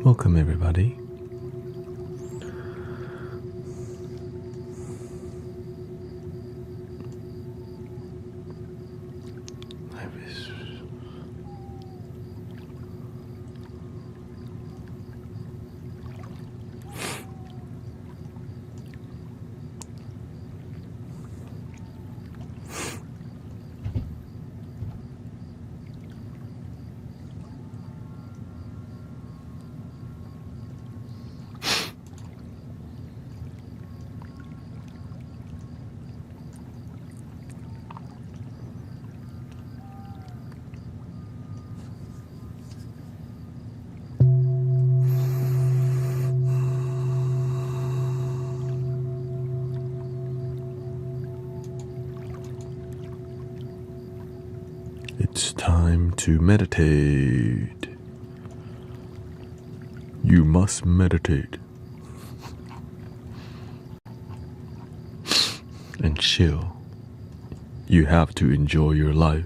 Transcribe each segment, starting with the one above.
Welcome, everybody. It's time to meditate. You must meditate and chill. You have to enjoy your life.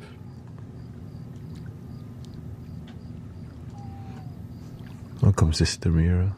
Welcome, Sister Mira.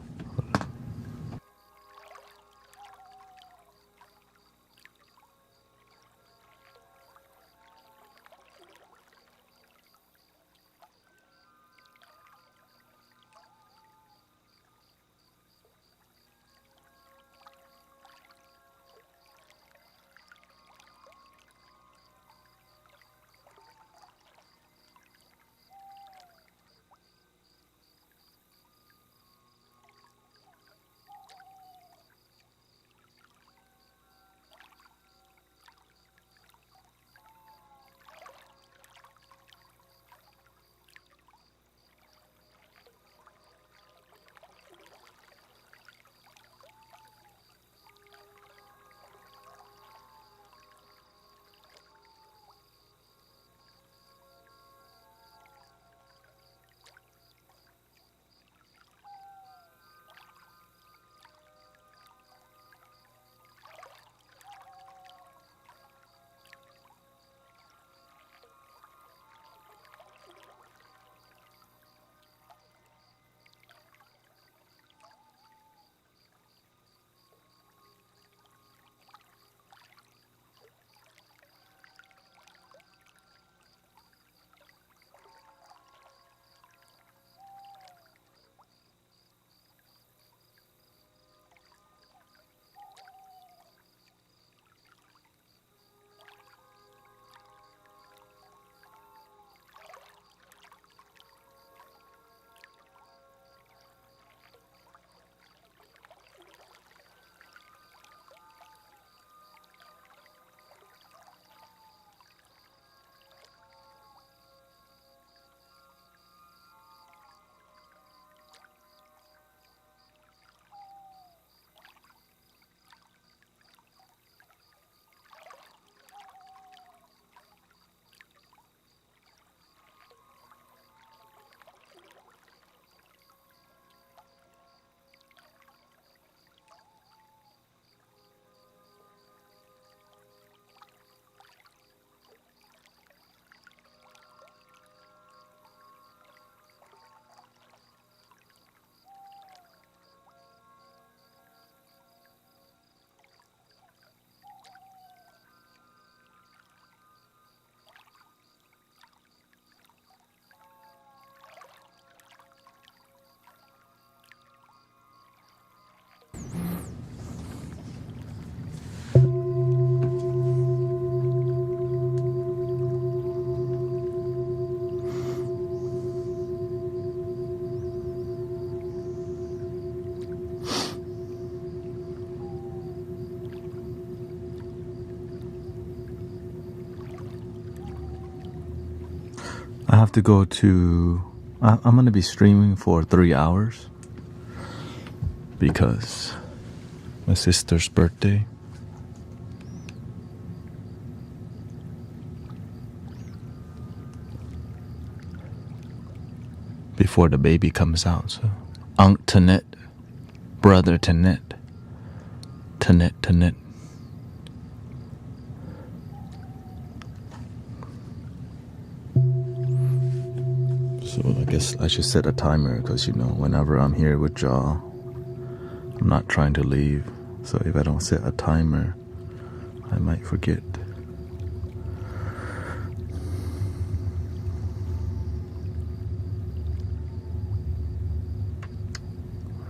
I have to go to... I'm going to be streaming for 3 hours because my sister's birthday. Before the baby comes out, so Unc Thanet, Brother Thanet, Thanet. So So I guess I should set a timer because, you know, whenever I'm here with y'all, I'm not trying to leave. So if I don't set a timer, I might forget.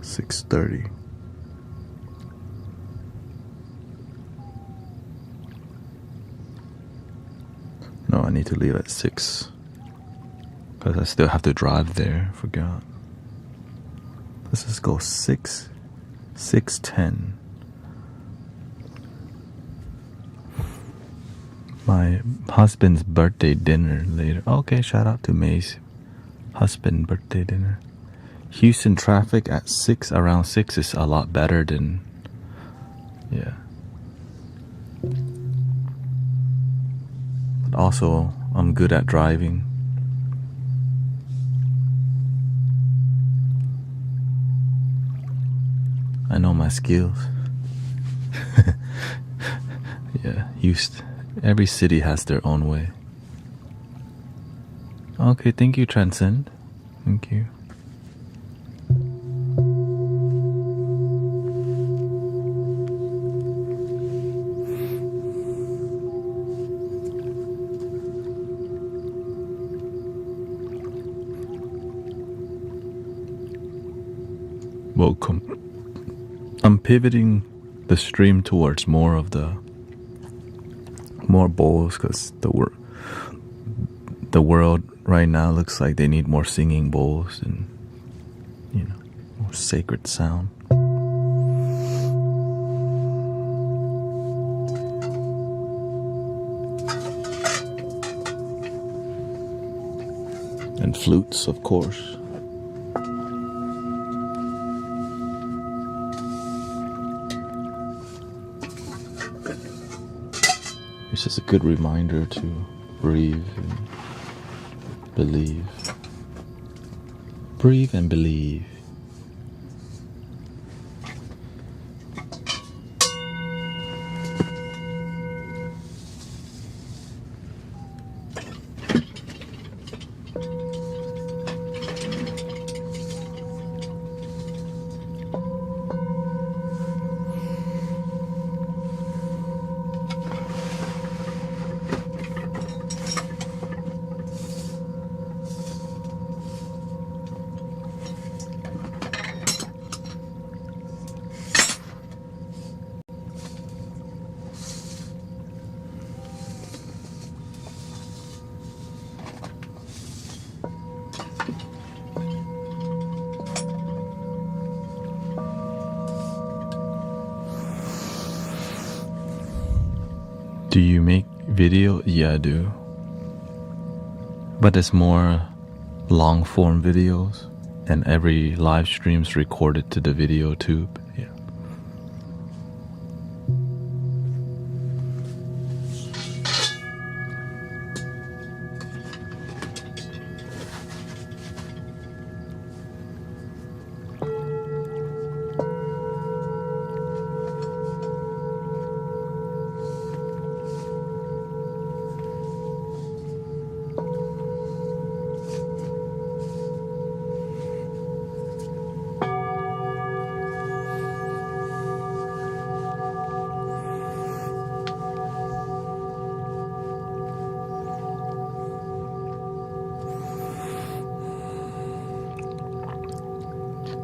$6:30. No, I need to leave at 6 because I still have to drive there. Forgot. Let's just go 6:10. My husband's birthday dinner later. Okay, shout out to May's husband birthday dinner. Houston traffic at 6, around 6 is a lot better than, yeah. But also, I'm good at driving. I know my skills. Yeah, Houston. Every city has their own way. Okay, thank you, Transcend. Thank you. Welcome. I'm pivoting the stream towards more bowls because the world right now looks like they need more singing bowls and, you know, more sacred sound. And flutes, of course. It's just a good reminder to breathe and believe. Breathe and believe. Do you make video? Yeah, I do. But it's more long form videos, and every live stream's recorded to the video tube. Yeah.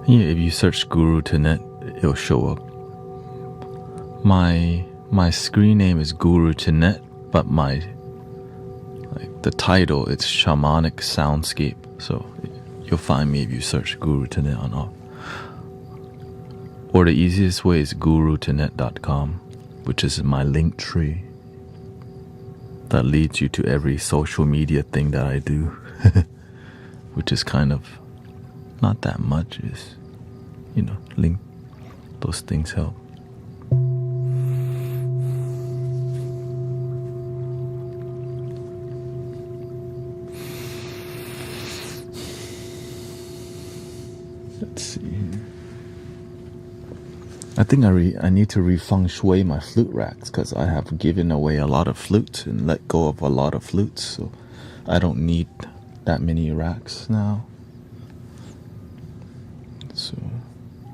Yeah, if you search Guru Thanet, it'll show up. My screen name is Guru Thanet, but the title, it's Shamanic Soundscape. So you'll find me if you search Guru Thanet on off. Or the easiest way is guruthanet.com, which is my link tree that leads you to every social media thing that I do, which is kind of not that much. Is, you know, link, those things help. Let's see here. I think I need to feng shui my flute racks because I have given away a lot of flutes and let go of a lot of flutes, so I don't need that many racks now. So,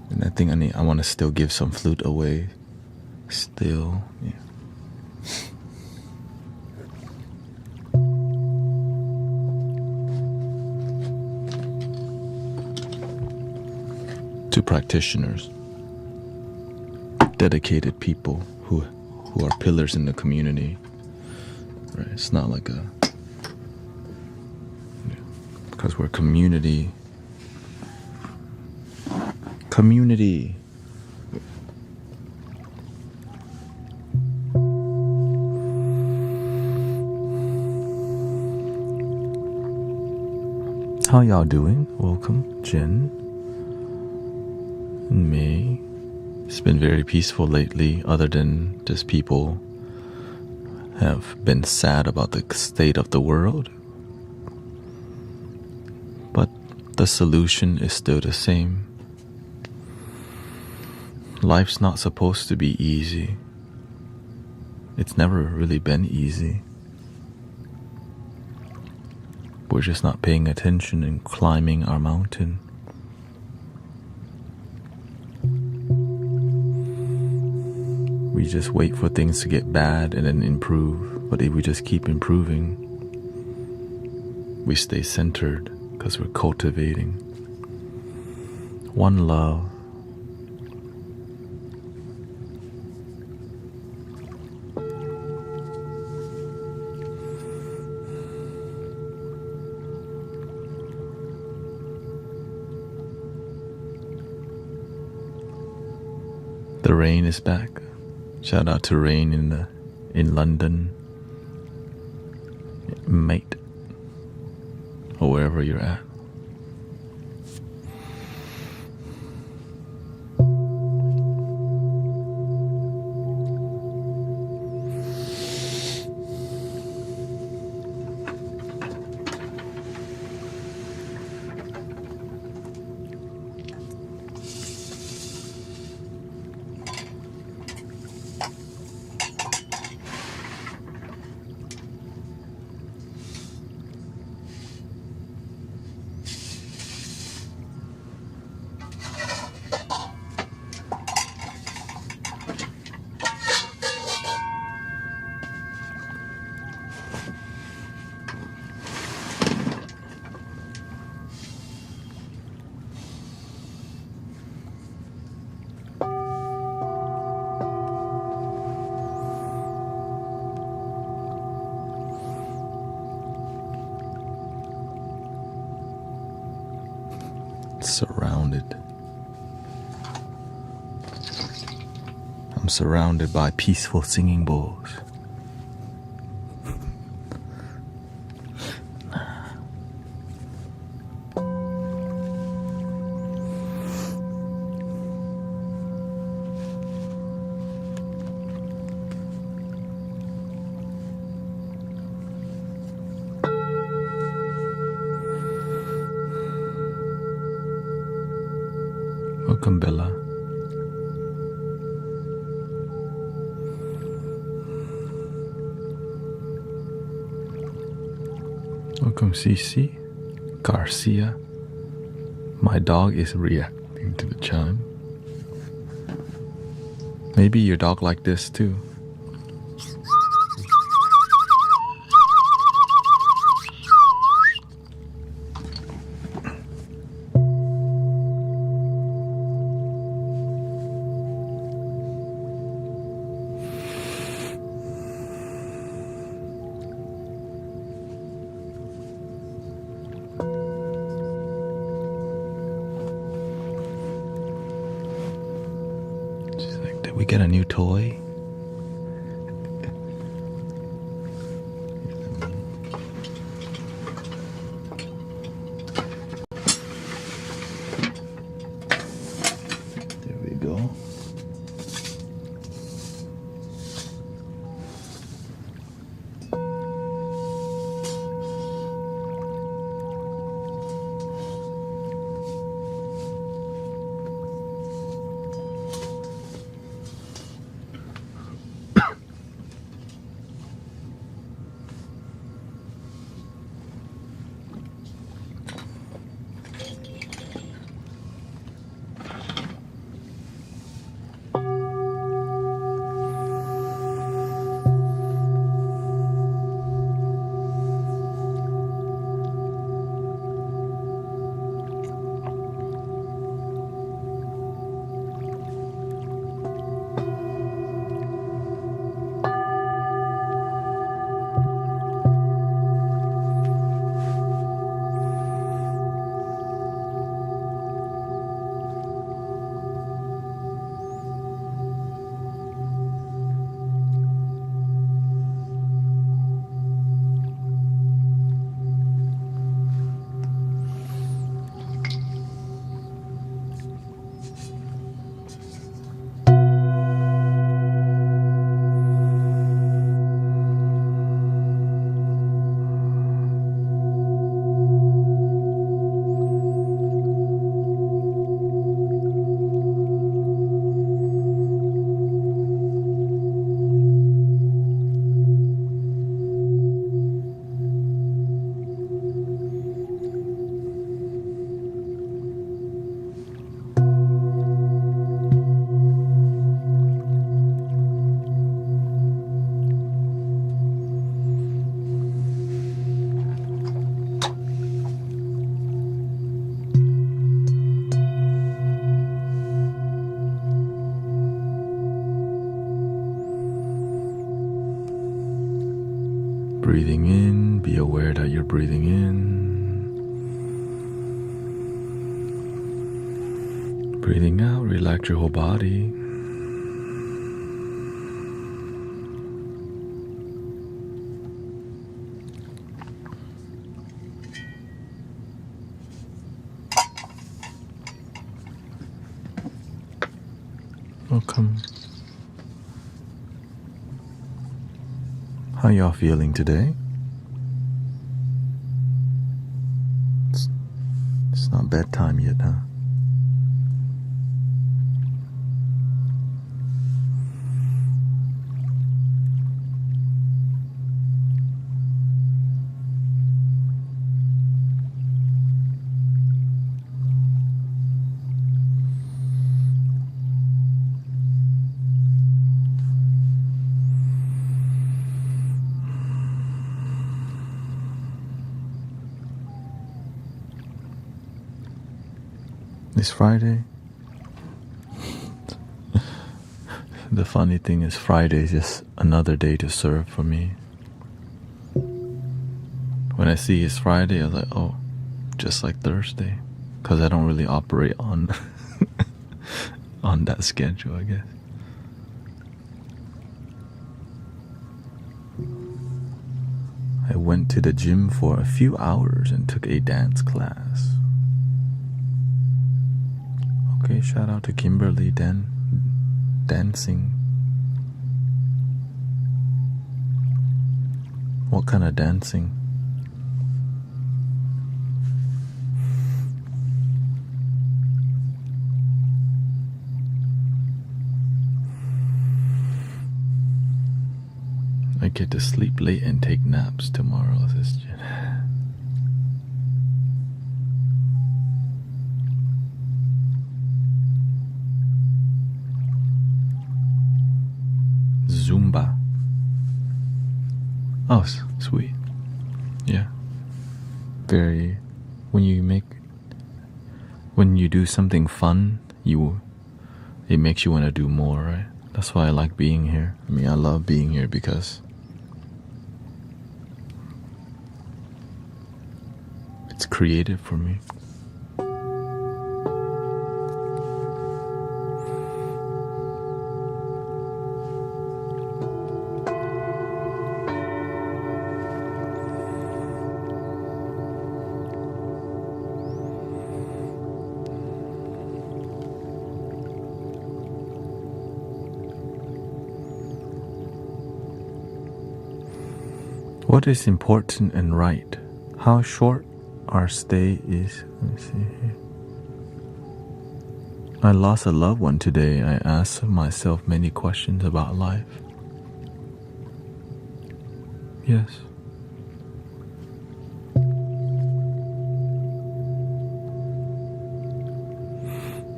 and I think I want to still give some flute away. Still, yeah. To practitioners, dedicated people who are pillars in the community. Right? It's not like because we're community. How y'all doing? Welcome, Jen and May. It's been very peaceful lately, other than just people have been sad about the state of the world. But the solution is still the same. Life's not supposed to be easy. It's never really been easy. We're just not paying attention and climbing our mountain. We just wait for things to get bad and then improve. But if we just keep improving, we stay centered because we're cultivating one love. The rain is back. Shout out to rain in London, mate, or wherever you're at. Surrounded. I'm surrounded by peaceful singing bowls. Welcome, Bella. Welcome, Cici. Garcia. My dog is reacting to the chime. Maybe your dog like this too. We get a new toy. There we go. Breathing in, be aware that you're breathing in. Breathing out, relax your whole body. Welcome. How y'all feeling today? It's not bedtime yet, huh? It's Friday. The funny thing is Friday is just another day to serve for me. When I see it's Friday, I was like, oh, just like Thursday. Because I don't really operate on on that schedule, I guess. I went to the gym for a few hours and took a dance class. Okay, shout out to Kimberly dancing. What kind of dancing? I get to sleep late and take naps tomorrow, says Jen. Zumba. Oh, sweet. Yeah. Very. When you do something fun, it makes you want to do more, right? That's why I like being here. I mean, I love being here because it's creative for me. What is important and right? How short our stay is. Let me see here. I lost a loved one today. I asked myself many questions about life. Yes.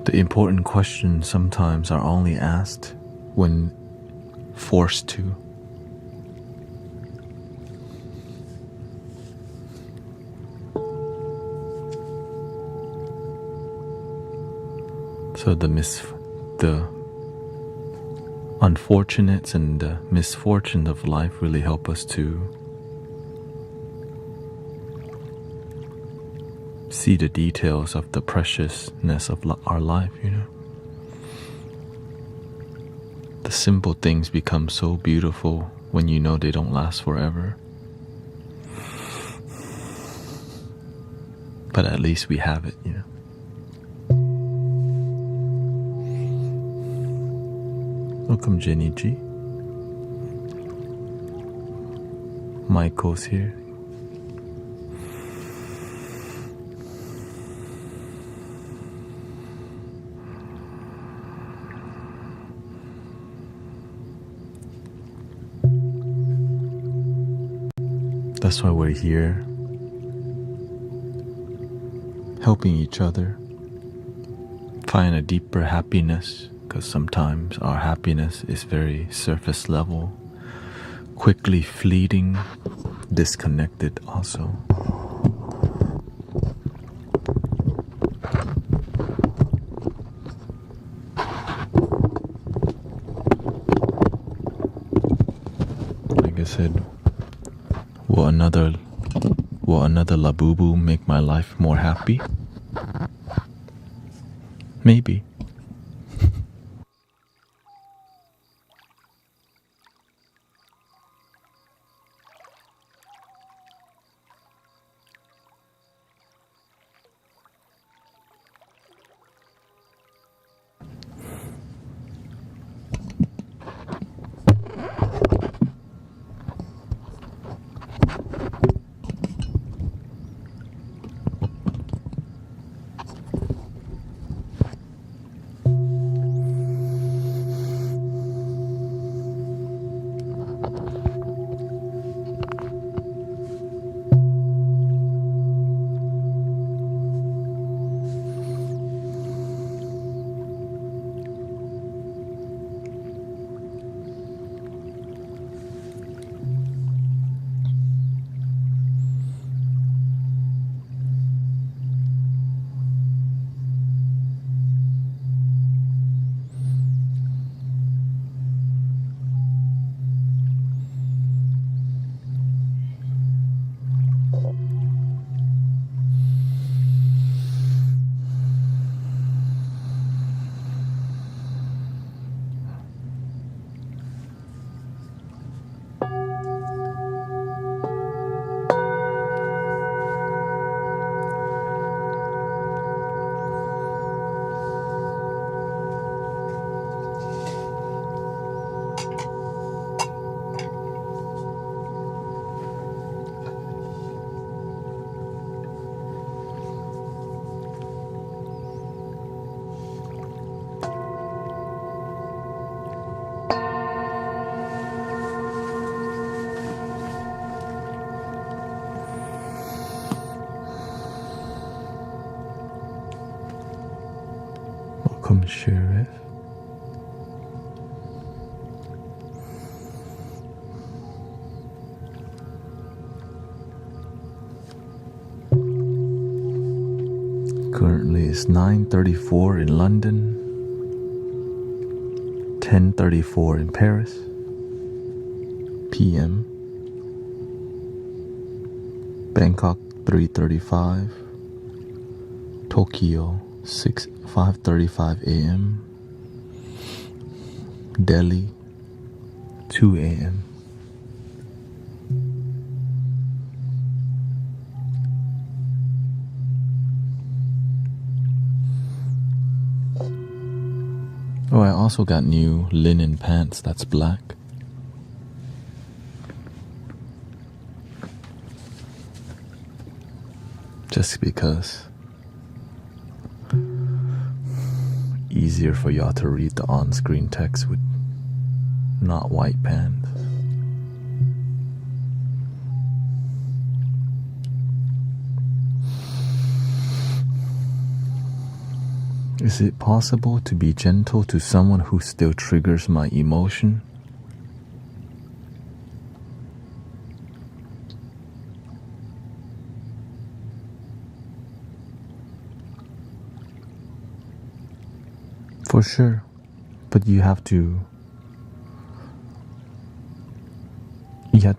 The important questions sometimes are only asked when forced to. So the unfortunates and the misfortunes of life really help us to see the details of the preciousness of our life, you know. The simple things become so beautiful when you know they don't last forever. But at least we have it, you know. Welcome, Jenny G. Michael's here. That's why we're here, helping each other find a deeper happiness. Because sometimes our happiness is very surface level, quickly fleeting, disconnected also. Like I said, Will another labubu make my life more happy? Maybe. Welcome, Sheriff. Currently it's 9:34 in London, 10:34 in Paris, PM. Bangkok 3:35, Tokyo 5:35 a.m., Delhi 2 a.m. Oh, I also got new linen pants that's black. Just because easier for y'all to read the on-screen text with not white pants. Is it possible to be gentle to someone who still triggers my emotion? For sure, but you have to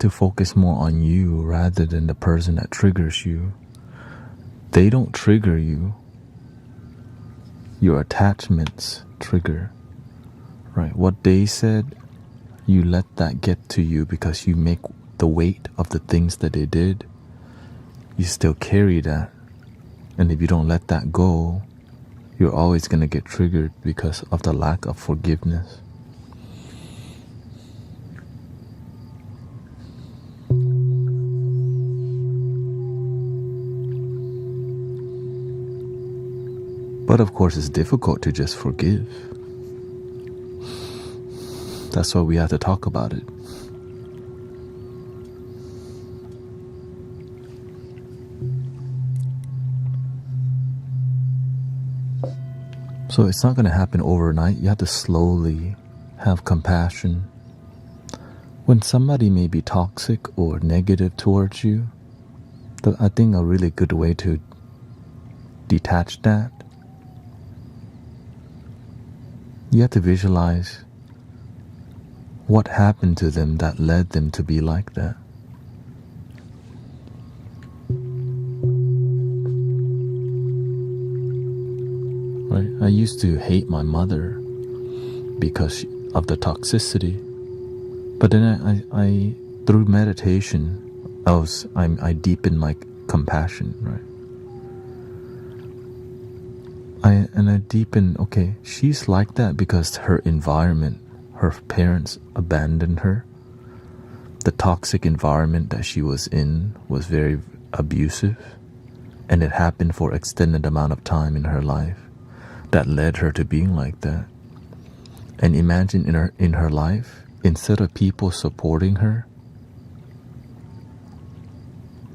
focus more on you rather than the person that triggers you. They don't trigger you. Your attachments trigger, right? What they said, you let that get to you because you make the weight of the things that they did. You still carry that, and if you don't let that go, you're always going to get triggered because of the lack of forgiveness. But of course, it's difficult to just forgive. That's why we have to talk about it. So it's not going to happen overnight. You have to slowly have compassion. When somebody may be toxic or negative towards you, I think a really good way to detach that, you have to visualize what happened to them that led them to be like that. used to hate my mother because of the toxicity. But then I through meditation, I deepened my compassion, right? I deepened, okay, she's like that because her environment, her parents abandoned her. The toxic environment that she was in was very abusive, and it happened for extended amount of time in her life that led her to being like that. And imagine in her life, instead of people supporting her,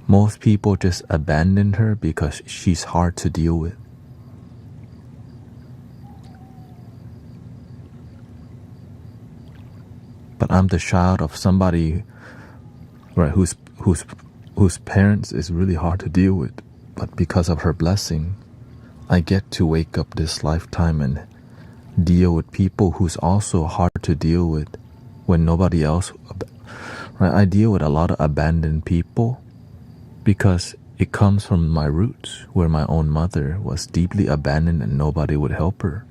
most people just abandoned her because she's hard to deal with. But I'm the child of somebody, right, whose parents is really hard to deal with. But because of her blessing, I get to wake up this lifetime and deal with people who's also hard to deal with when nobody else, right? I deal with a lot of abandoned people because it comes from my roots, where my own mother was deeply abandoned and nobody would help her.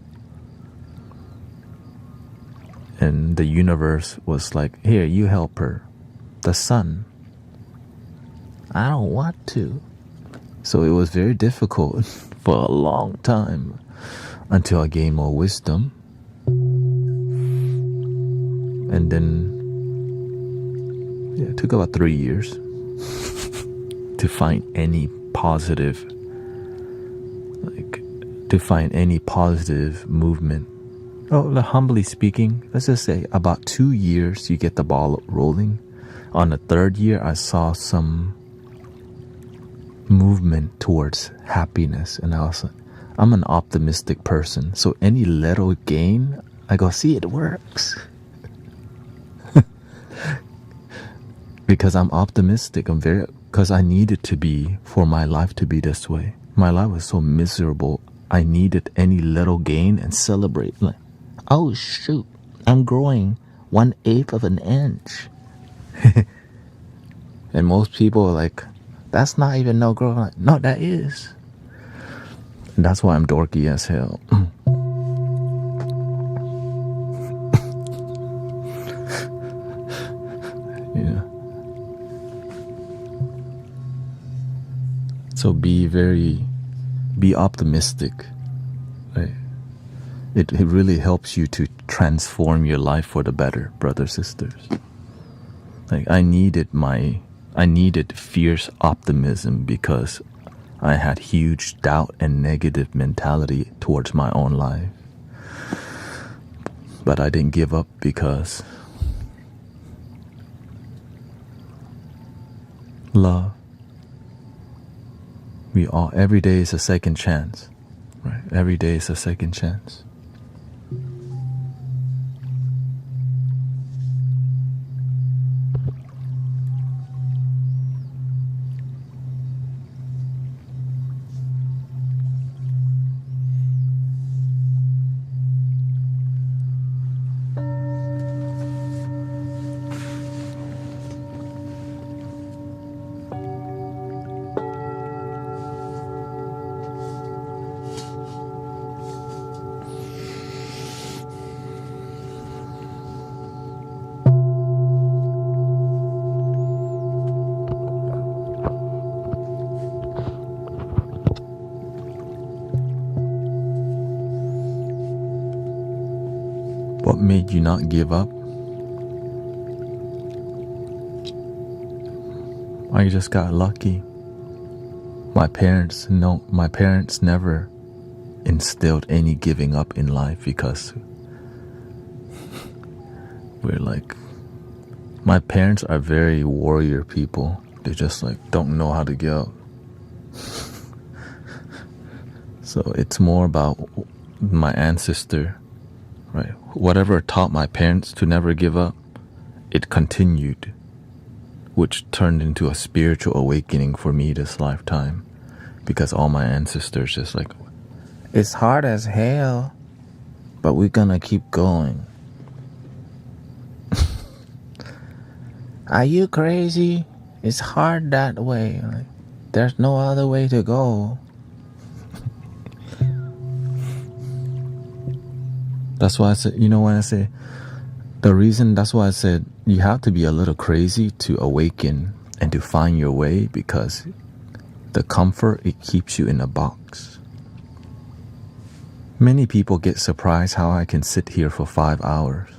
And the universe was like, here, you help her. The sun. I don't want to. So it was very difficult for a long time until I gained more wisdom. And then, yeah, it took about 3 years to find any positive, movement. Oh, humbly speaking, let's just say about 2 years you get the ball rolling. On the third year, I saw some movement towards happiness, and I was like, I'm an optimistic person, so any little gain, I go, see, it works. Because I'm optimistic, because I needed to be, for my life to be this way. My life was so miserable, I needed any little gain and celebrate. Like, oh shoot, I'm growing 1/8 of an inch. And most people are like, that's not even no growth. Like, no, that is. And that's why I'm dorky as hell. Yeah. So be optimistic. Right? It really helps you to transform your life for the better, brothers, sisters. Like I needed fierce optimism because I had huge doubt and negative mentality towards my own life. But I didn't give up because love. Every day is a second chance, right? Every day is a second chance. What made you not give up? I just got lucky. My parents never instilled any giving up in life because my parents are very warrior people. They just don't know how to give up. So it's more about my ancestor, right? Whatever taught my parents to never give up, it continued, which turned into a spiritual awakening for me this lifetime, because all my ancestors just it's hard as hell, but we're gonna keep going. Are you crazy? It's hard that way. There's no other way to go. That's why I said, you know, when I say the reason, that's why I said you have to be a little crazy to awaken and to find your way, because the comfort, it keeps you in a box. Many people get surprised how I can sit here for 5 hours,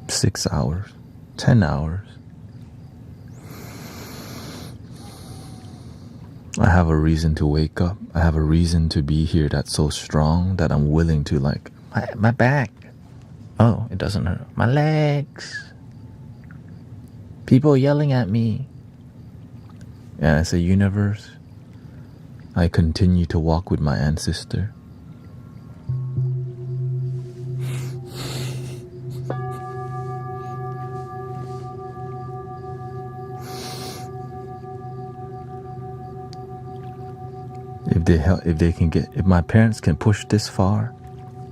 6 hours, 10 hours. I have a reason to wake up. I have a reason to be here that's so strong that I'm willing to, like, my back. Oh, it doesn't hurt. My legs. People yelling at me. And I say, universe, I continue to walk with my ancestor. If my parents can push this far,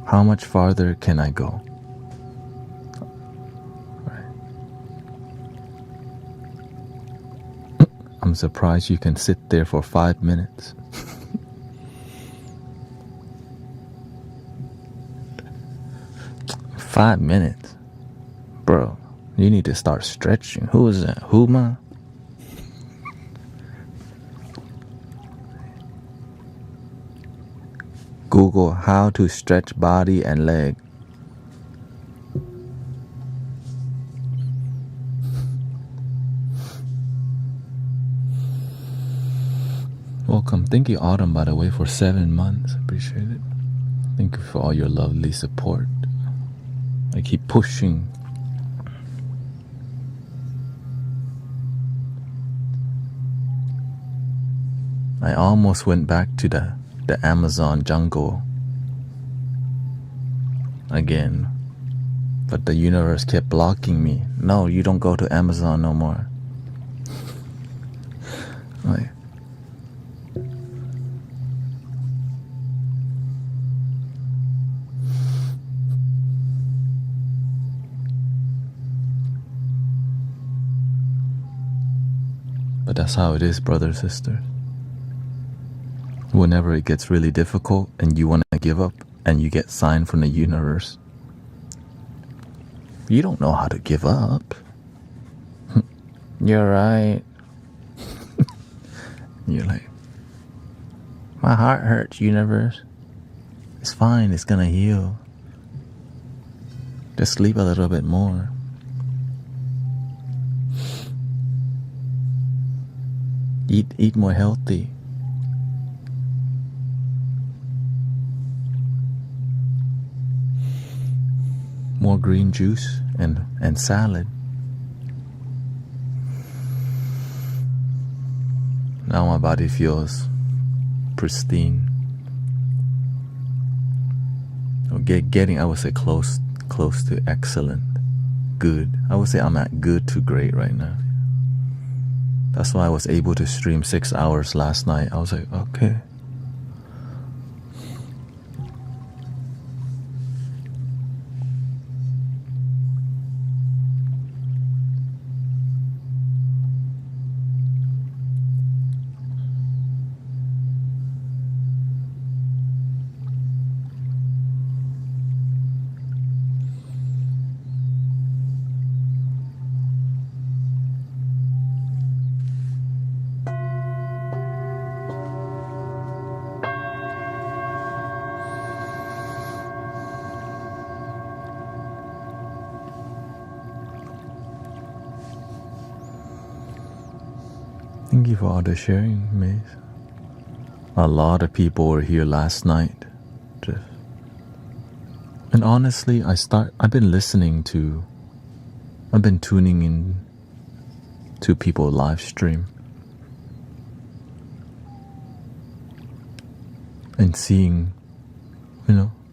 how much farther can I go? Right. I'm surprised you can sit there for 5 minutes. Five minutes? Bro, you need to start stretching. Who is that? Huma? Google how to stretch body and leg. Welcome. Thank you, Autumn, by the way, for 7 months. Appreciate it. Thank you for all your lovely support. I keep pushing. I almost went back to the Amazon jungle again, but the universe kept blocking me. No, you don't go to Amazon no more. Like, but that's how it is, brothers, sisters. Whenever it gets really difficult and you want to give up and you get sign from the universe, you don't know how to give up. You're right. You're like, my heart hurts, universe. It's fine, it's gonna heal. Just sleep a little bit more. Eat more healthy. More green juice and salad. Now my body feels pristine. Getting, I would say, close to excellent. Good. I would say I'm at good to great right now. That's why I was able to stream 6 hours last night. I was like, okay. Thank you for all the sharing, Maze. A lot of people were here last night. And honestly, I've been tuning in to people live stream and seeing,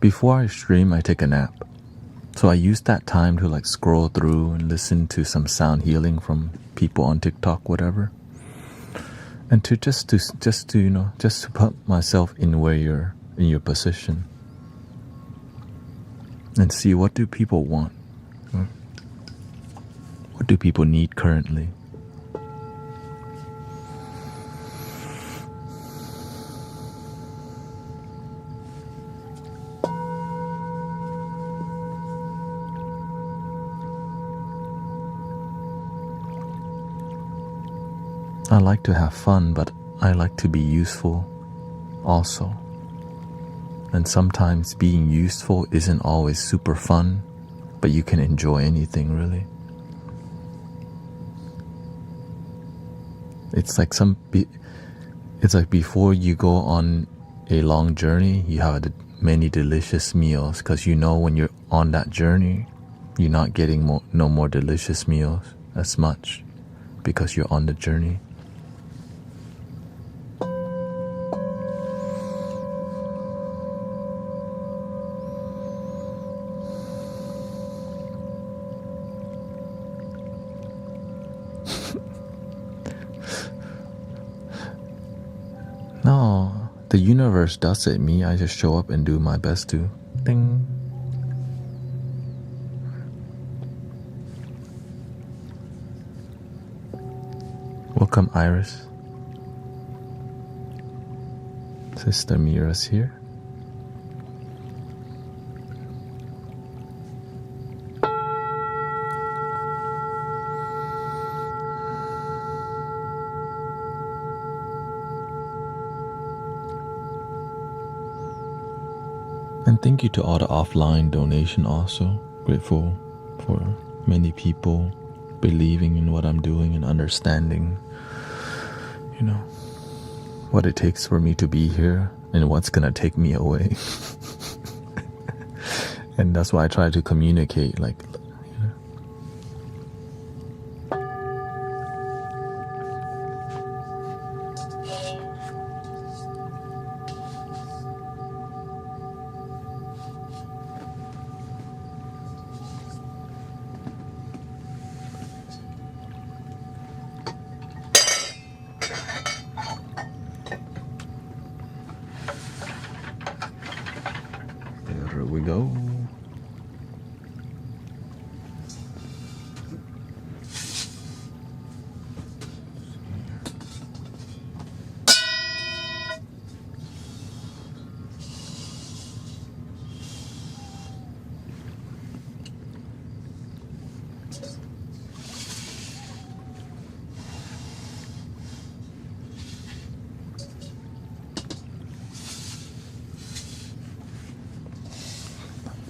before I stream, I take a nap. So I use that time to like scroll through and listen to some sound healing from people on TikTok, whatever. And to just to put myself in where you're in your position and see, what do people want? What do people need currently? I like to have fun, but I like to be useful also. And sometimes being useful isn't always super fun, but you can enjoy anything really. It's like before you go on a long journey, you have many delicious meals, because you know when you're on that journey, you're not getting no more delicious meals as much because you're on the journey. No, the universe does it. Me, I just show up and do my best to. Ding. Welcome, Iris. Sister Mira's here. And thank you to all the offline donation also. Grateful for many people believing in what I'm doing and understanding, what it takes for me to be here and what's gonna take me away. And that's why I try to communicate, There we go.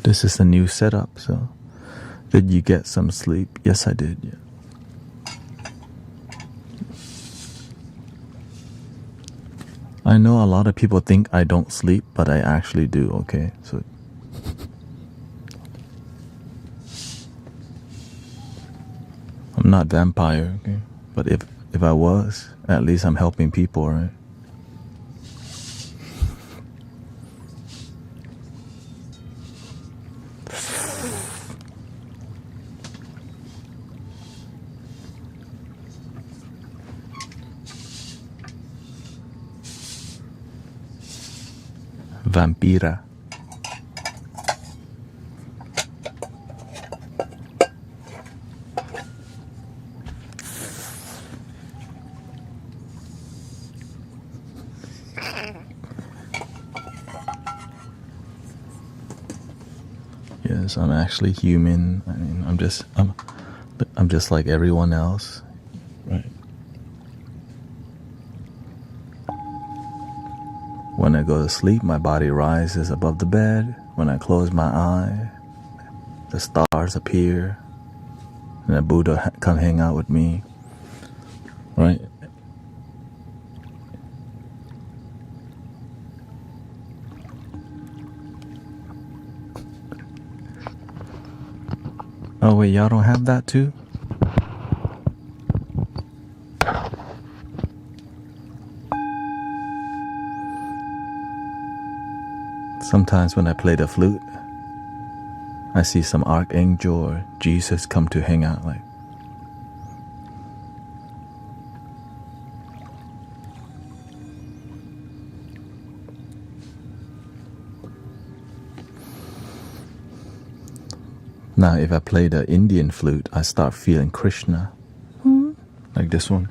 This is a new setup, so did you get some sleep? Yes, I did. Yeah. I know a lot of people think I don't sleep, but I actually do, okay? So I'm not vampire, okay? But if I was, at least I'm helping people, right? Vampira. Yes, I'm actually human. I mean, I'm just like everyone else, right? When I go to sleep, my body rises above the bed. When I close my eye, the stars appear, and the Buddha come hang out with me, right? Oh wait, y'all don't have that too? Sometimes when I play the flute, I see some archangel or Jesus come to hang out, like. Now if I play the Indian flute, I start feeling Krishna. Like this one.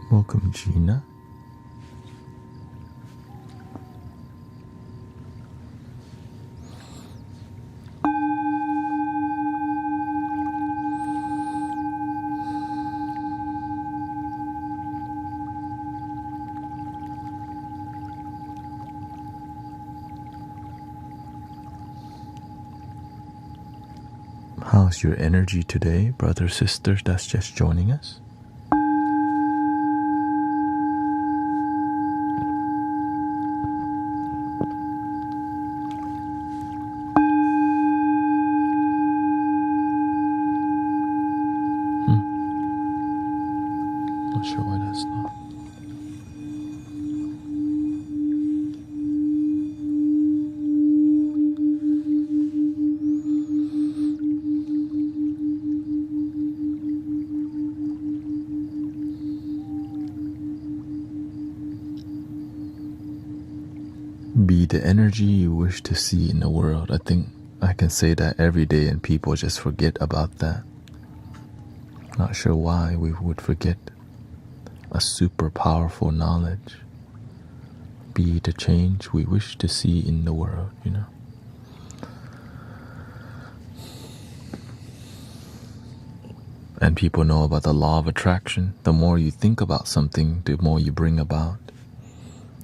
Welcome, Gina. How's your energy today, brothers, sisters that's just joining us? Not sure why that's not. Be the energy you wish to see in the world. I think I can say that every day and people just forget about that. Not sure why we would forget a super powerful knowledge. Be the change we wish to see in the world, you know. And people know about the law of attraction. The more you think about something, the more you bring about.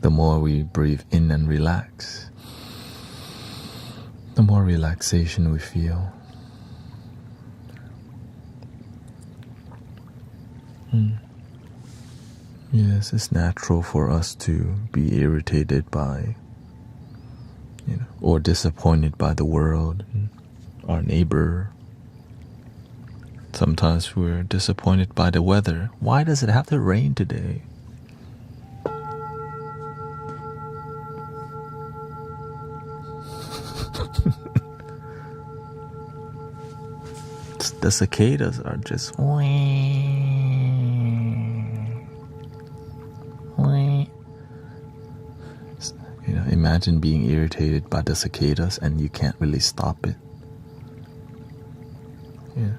The more we breathe in and relax, the more relaxation we feel. Yes, it's natural for us to be irritated by, or disappointed by the world, our neighbor. Sometimes we're disappointed by the weather. Why does it have to rain today? The cicadas are just imagine being irritated by the cicadas and you can't really stop it. Yeah.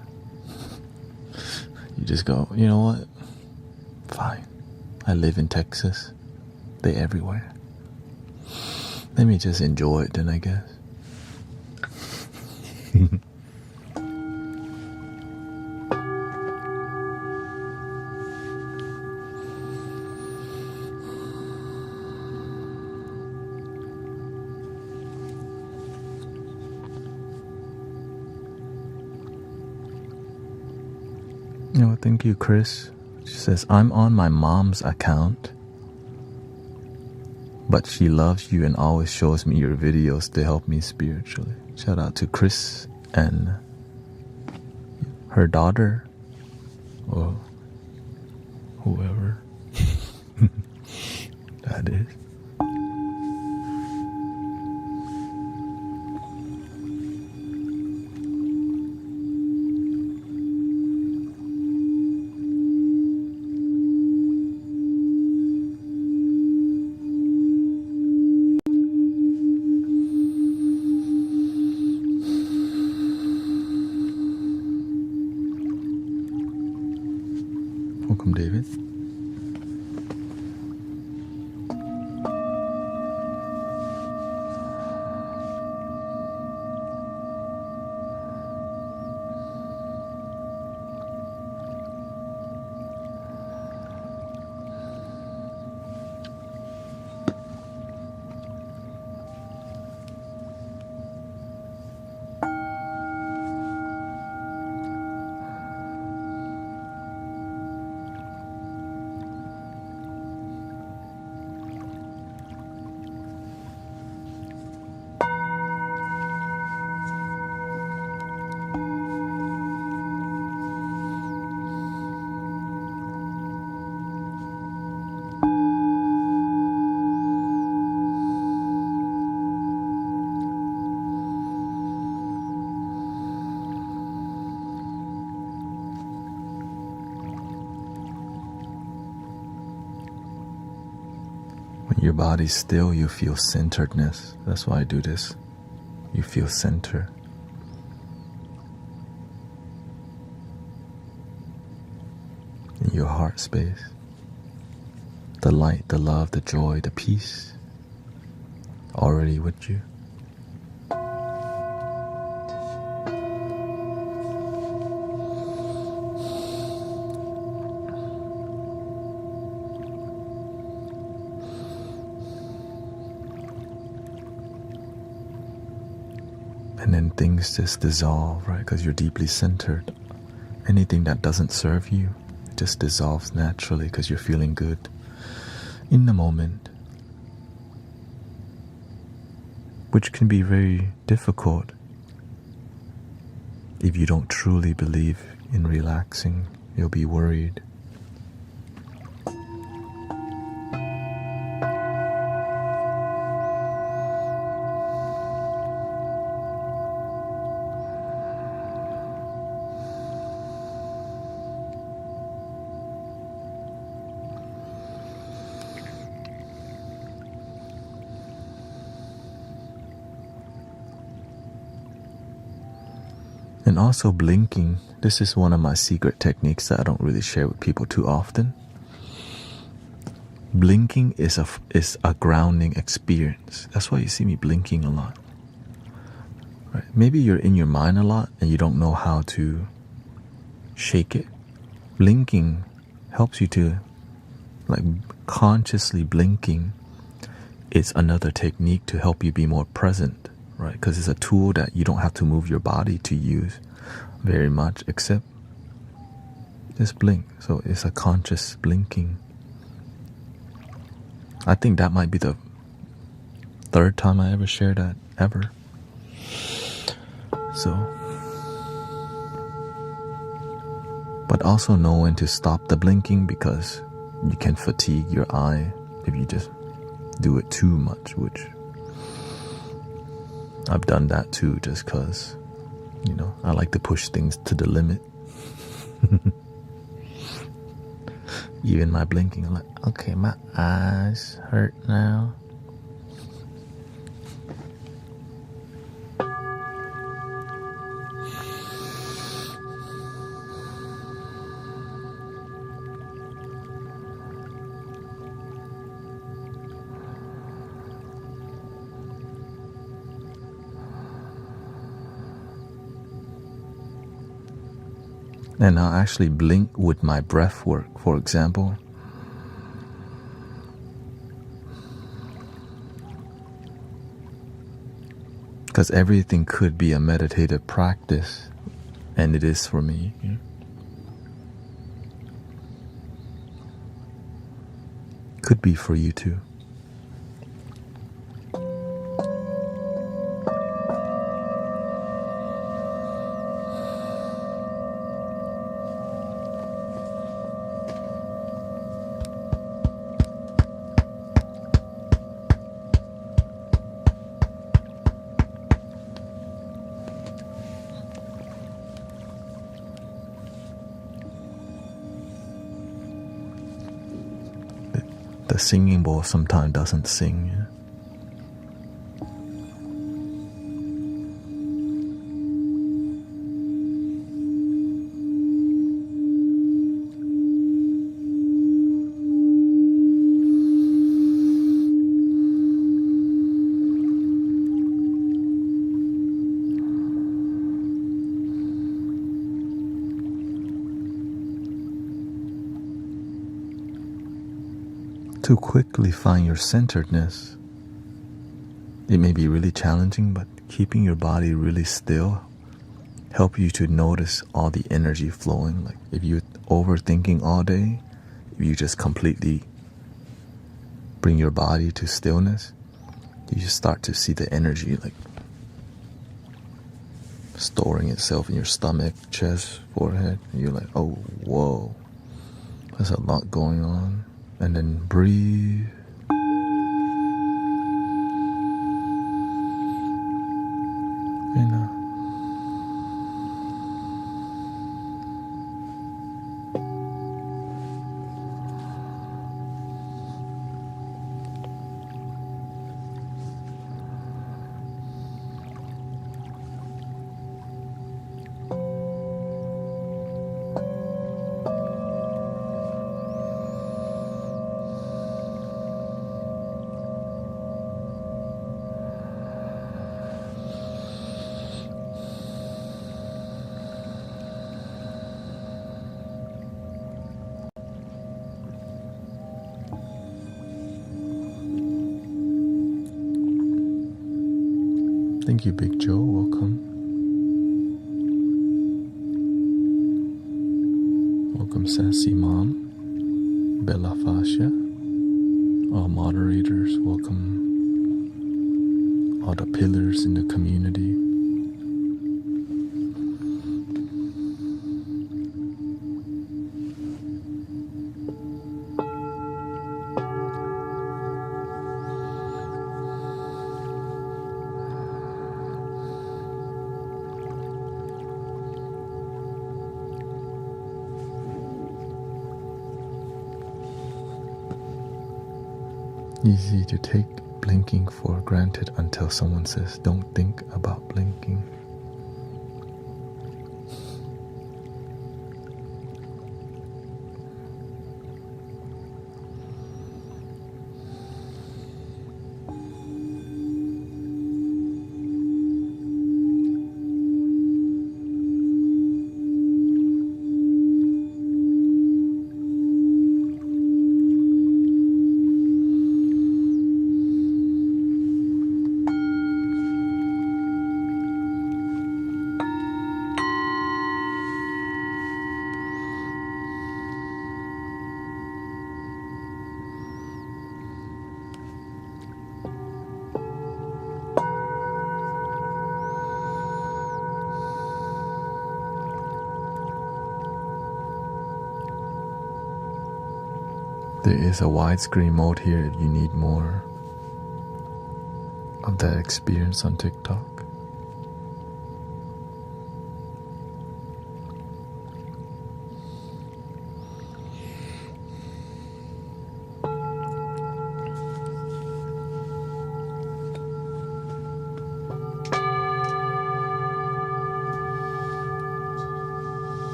You just go, you know what? Fine. I live in Texas. They're everywhere. Let me just enjoy it then, I guess. Thank you, Chris. She says, I'm on my mom's account, but she loves you and always shows me your videos to help me spiritually. Shout out to Chris and her daughter, or whoever that is. Welcome, David. When your body's still, you feel centeredness. That's why I do this. You feel center. In your heart space. the light, the love, the joy, the peace already with you. And then things just dissolve, right? Because you're deeply centered. Anything that doesn't serve you just dissolves naturally because you're feeling good in the moment, which can be very difficult if you don't truly believe in relaxing. You'll be worried. And also blinking. This is one of my secret techniques that I don't really share with people too often. Blinking is a grounding experience. That's why you see me blinking a lot. Right? Maybe you're in your mind a lot and you don't know how to shake it. Blinking helps you to, like, consciously blinking. It's another technique to help you be more present. Right, because it's a tool that you don't have to move your body to use very much, except just blink. So it's a conscious blinking. I think that might be the third time I ever shared that, ever. So, but also know when to stop the blinking, because you can fatigue your eye if you just do it too much, which I've done that too, just because, you know, I like to push things to the limit. Even my blinking, I'm like, okay, my eyes hurt now. And I'll actually blink with my breath work, for example. Because everything could be a meditative practice, and it is for me. Yeah? Could be for you too. The singing bowl sometimes doesn't sing. Yeah? To quickly find your centeredness, it may be really challenging, but keeping your body really still help you to notice all the energy flowing. Like if you're overthinking all day, if you just completely bring your body to stillness, you just start to see the energy like storing itself in your stomach, chest, forehead, and you're like, oh, whoa, there's a lot going on. And then breathe. You know. Thank you, Big Joe. Welcome. Welcome, Sassy Mom. Bella Fascia. All moderators. Welcome. All the pillars in the community. Easy to take blinking for granted until someone says, don't think about blinking. There is a widescreen mode here if you need more of that experience on TikTok.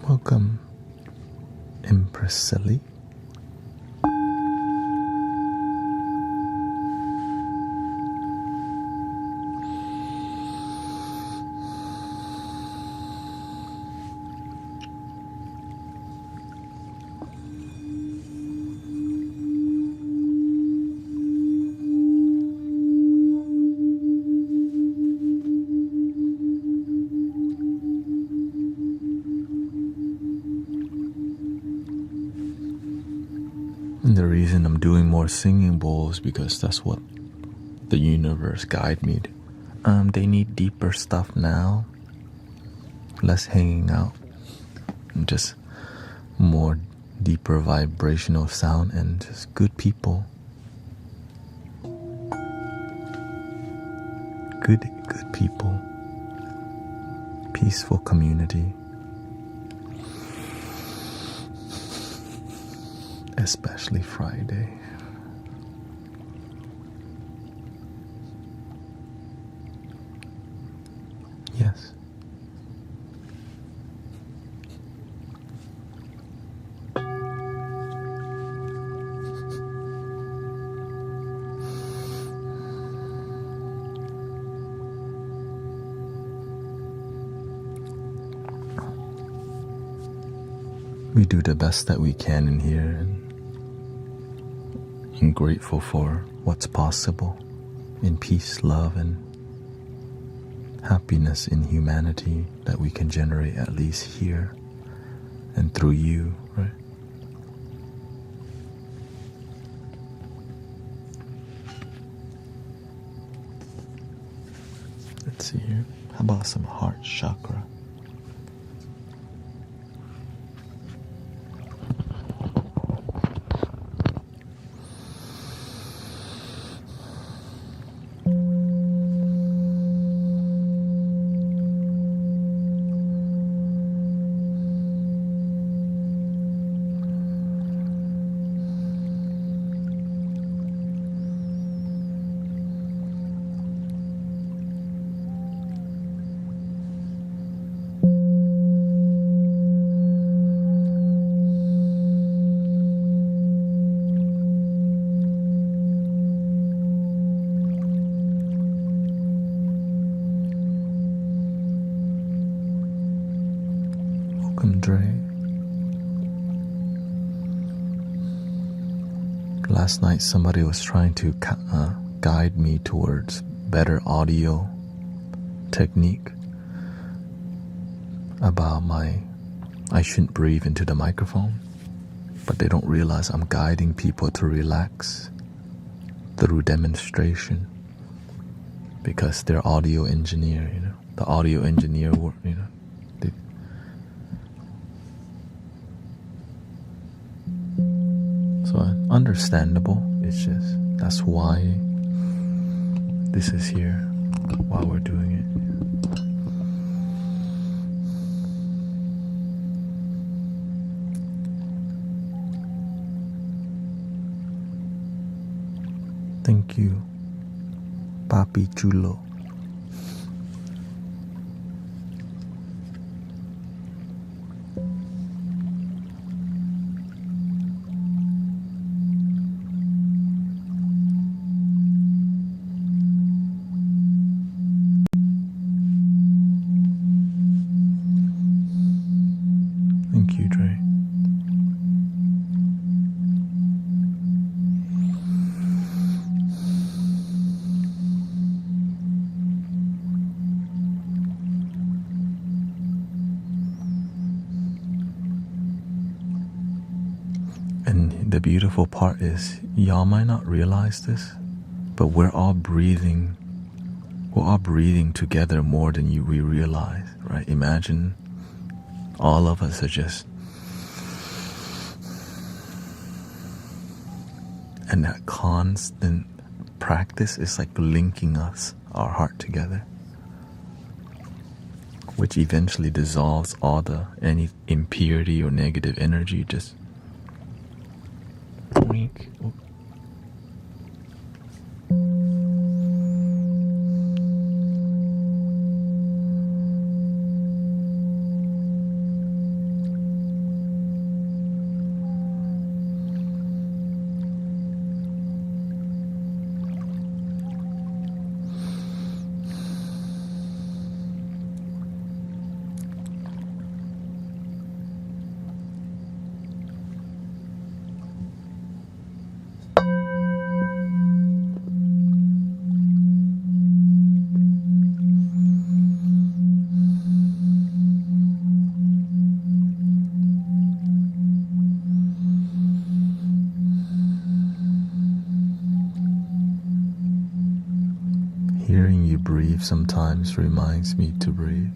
Welcome, Empress Sally. And the reason I'm doing more singing bowls because that's what the universe guide me to. They need deeper stuff now. Less hanging out. And just more deeper vibrational sound and just good people. Good people. Peaceful community. Especially Friday. Yes. We do the best that we can in here, and I'm grateful for what's possible in peace, love, and happiness in humanity that we can generate at least here and through you, right? Let's see here. How about some heart chakra? Welcome, Dre. Last night somebody was trying to guide me towards better audio technique about I shouldn't breathe into the microphone, but they don't realize I'm guiding people to relax through demonstration because they're audio engineer, the audio engineer work, so understandable. It's just that's why this is here while we're doing it. Thank you, Papi Chulo. Thank you, Dre. And the beautiful part is, y'all might not realize this, but we're all breathing together more than we realize, right? Imagine all of us are just, and that constant practice is like linking our heart together, which eventually dissolves any impurity or negative energy. Just wink. Hearing you breathe sometimes reminds me to breathe.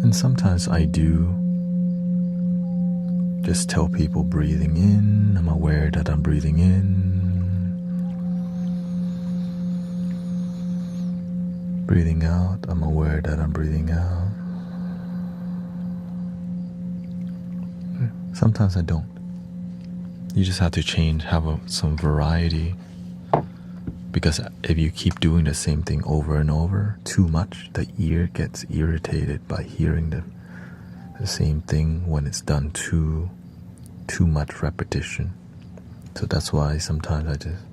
And sometimes I do just tell people breathing in, I'm aware that I'm breathing in. Breathing out, I'm aware that I'm breathing out. Sometimes I don't. You just have to have some variety, because if you keep doing the same thing over and over too much, the ear gets irritated by hearing the same thing when it's done too much repetition. So that's why sometimes I just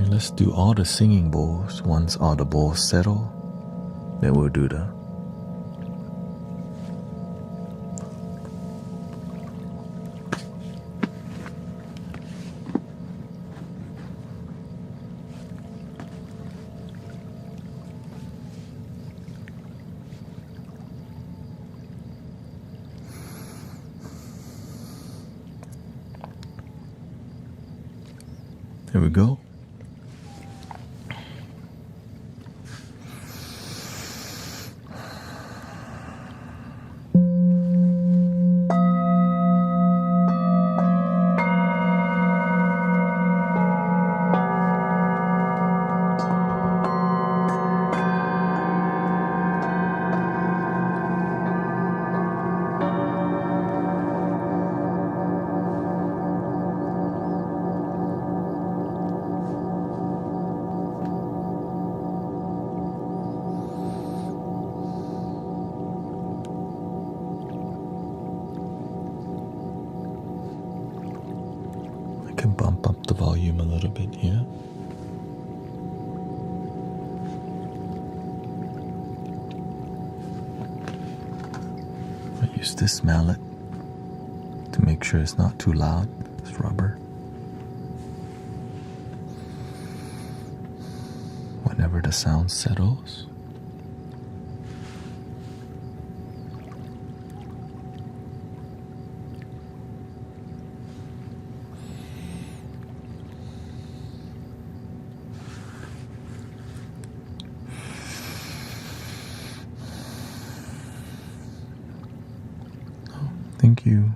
let's do all the singing bowls. Once all the bowls settle, then we'll do the There we go. I can bump up the volume a little bit here. I use this mallet to make sure it's not too loud. It's rubber. Whenever the sound settles, thank you.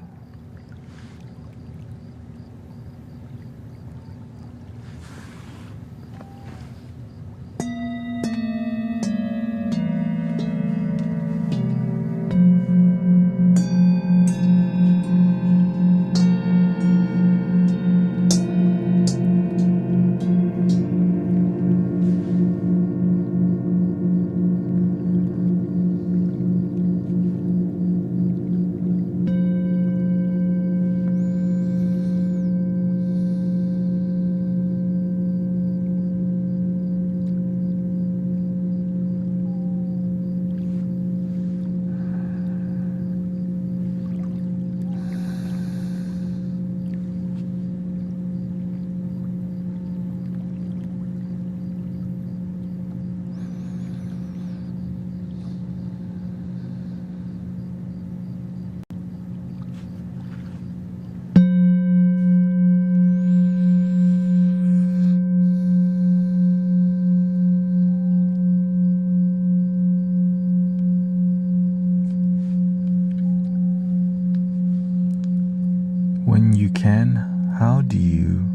When you can, how do you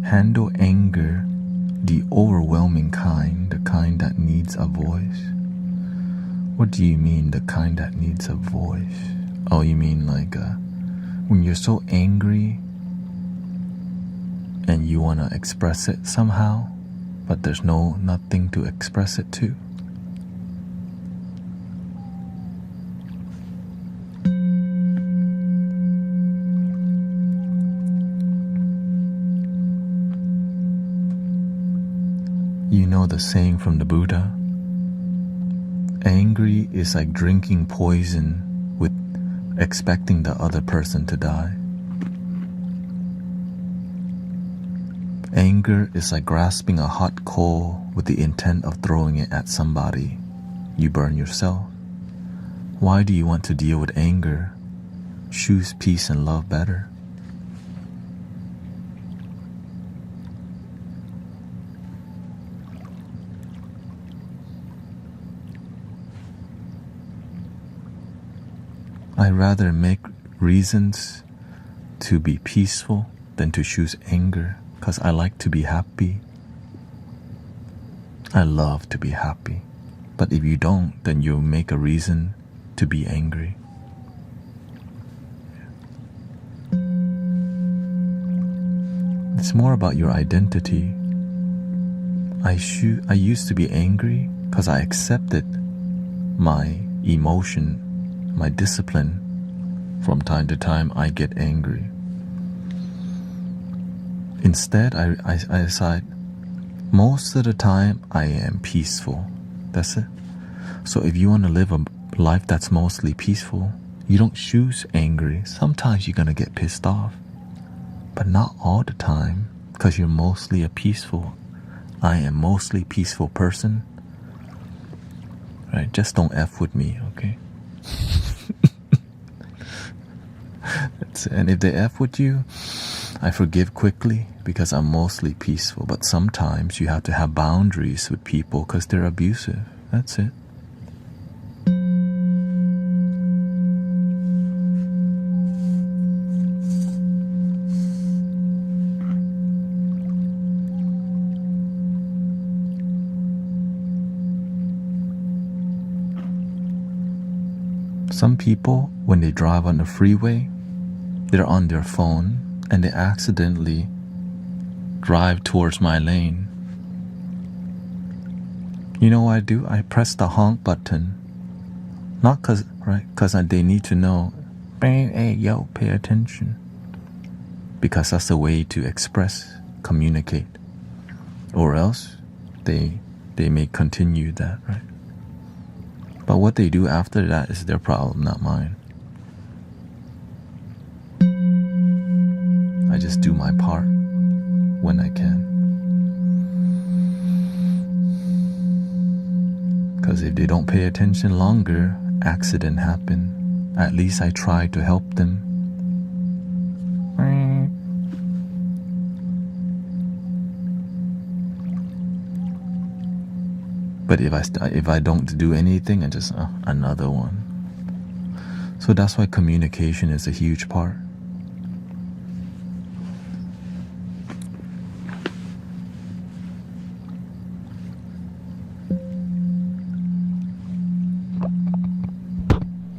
handle anger, the overwhelming kind, the kind that needs a voice? What do you mean, the kind that needs a voice? Oh, you mean like when you're so angry and you want to express it somehow, but there's nothing to express it to? You know the saying from the Buddha? Angry is like drinking poison with expecting the other person to die. Anger is like grasping a hot coal with the intent of throwing it at somebody. You burn yourself. Why do you want to deal with anger? Choose peace and love better. I rather make reasons to be peaceful than to choose anger, because I like to be happy. I love to be happy. But if you don't, then you'll make a reason to be angry. It's more about your identity. I used to be angry because I accepted my emotion, my discipline. From time to time I get angry. Instead, I decide most of the time I am peaceful. That's it. So if you want to live a life that's mostly peaceful, you don't choose angry. Sometimes you're going to get pissed off, but not all the time, because you're mostly a peaceful. I am mostly peaceful person. Right? Just don't F with me, okay? And if they F with you, I forgive quickly because I'm mostly peaceful, but sometimes you have to have boundaries with people because they're abusive. That's it. Some people, when they drive on the freeway, they're on their phone and they accidentally drive towards my lane. You know what I do? I press the honk button. Not because they need to know, hey, yo, pay attention. Because that's the way to express, communicate. Or else they may continue that, right? But what they do after that is their problem, not mine. I just do my part when I can. Because if they don't pay attention longer, accident happen. At least I try to help them. But if I don't do anything, I just another one. So that's why communication is a huge part.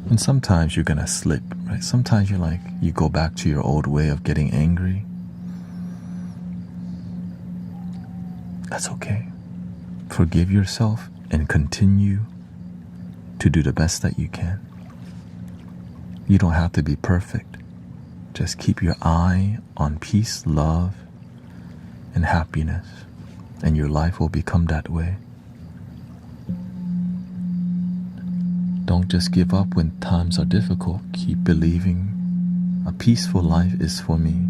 And sometimes you're gonna slip, right? Sometimes you go back to your old way of getting angry. That's okay. Forgive yourself and continue to do the best that you can. You don't have to be perfect. Just keep your eye on peace, love, and happiness, and your life will become that way. Don't just give up when times are difficult. Keep believing a peaceful life is for me.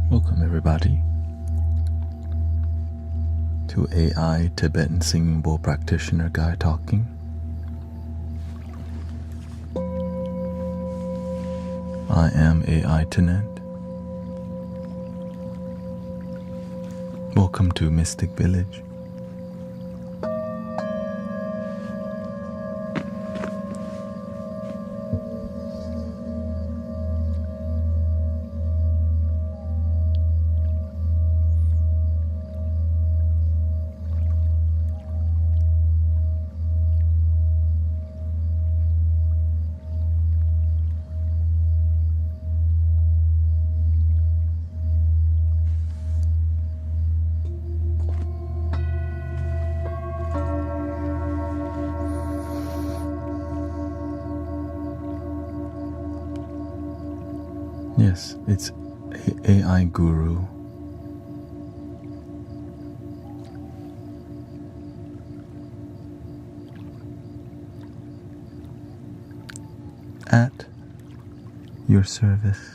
Welcome everybody to AI Tibetan Singing Bowl Practitioner Guy Talking. I am AI Thanet. Welcome to Mystic Village. Yes, it's AI Guru. At your service.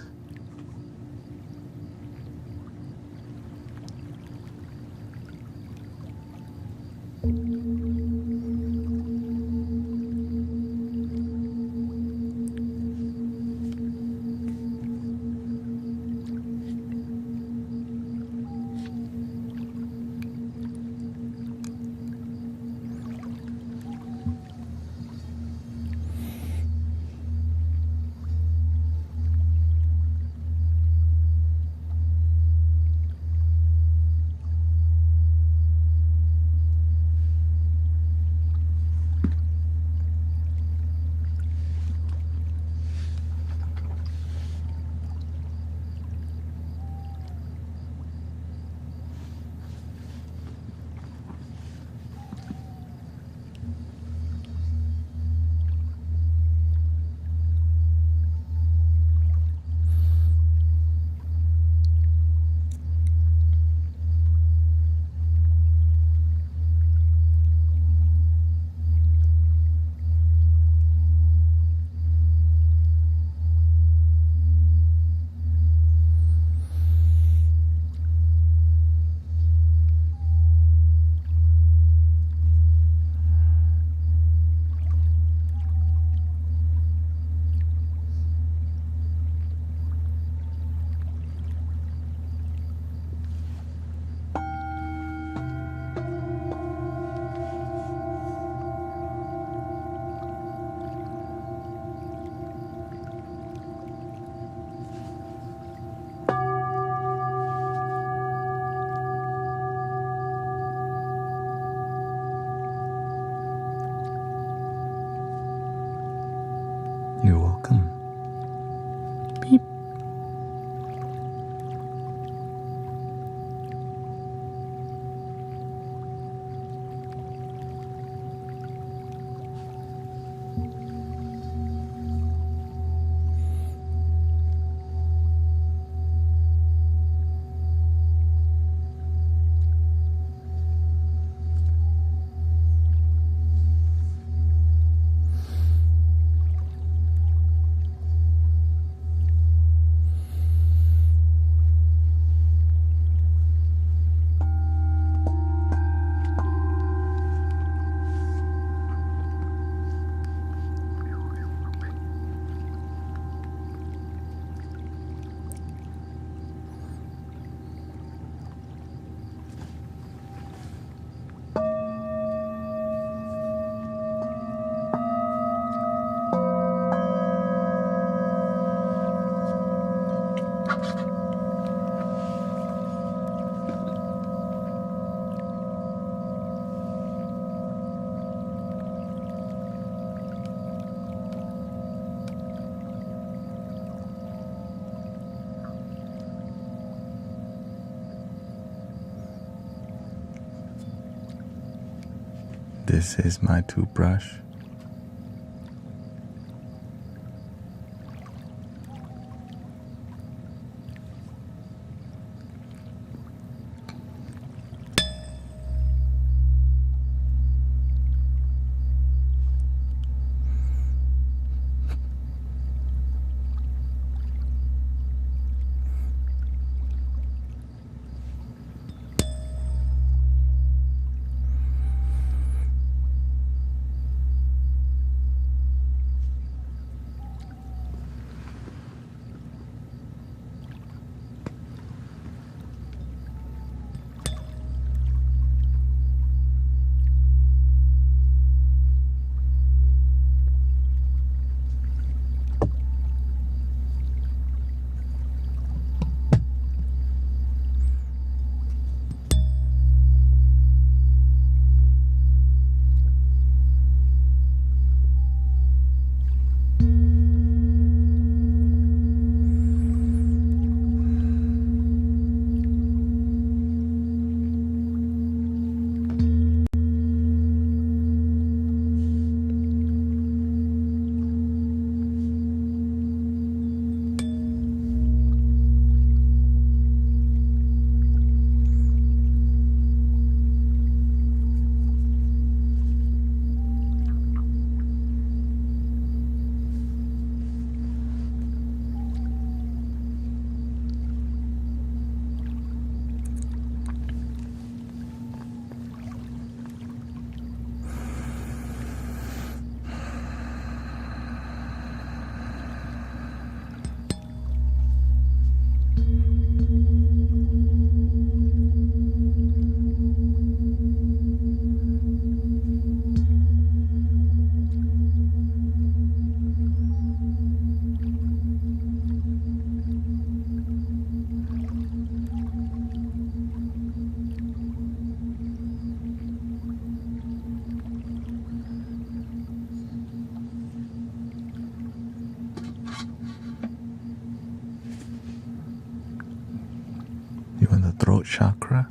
This is my toothbrush. You in the throat chakra?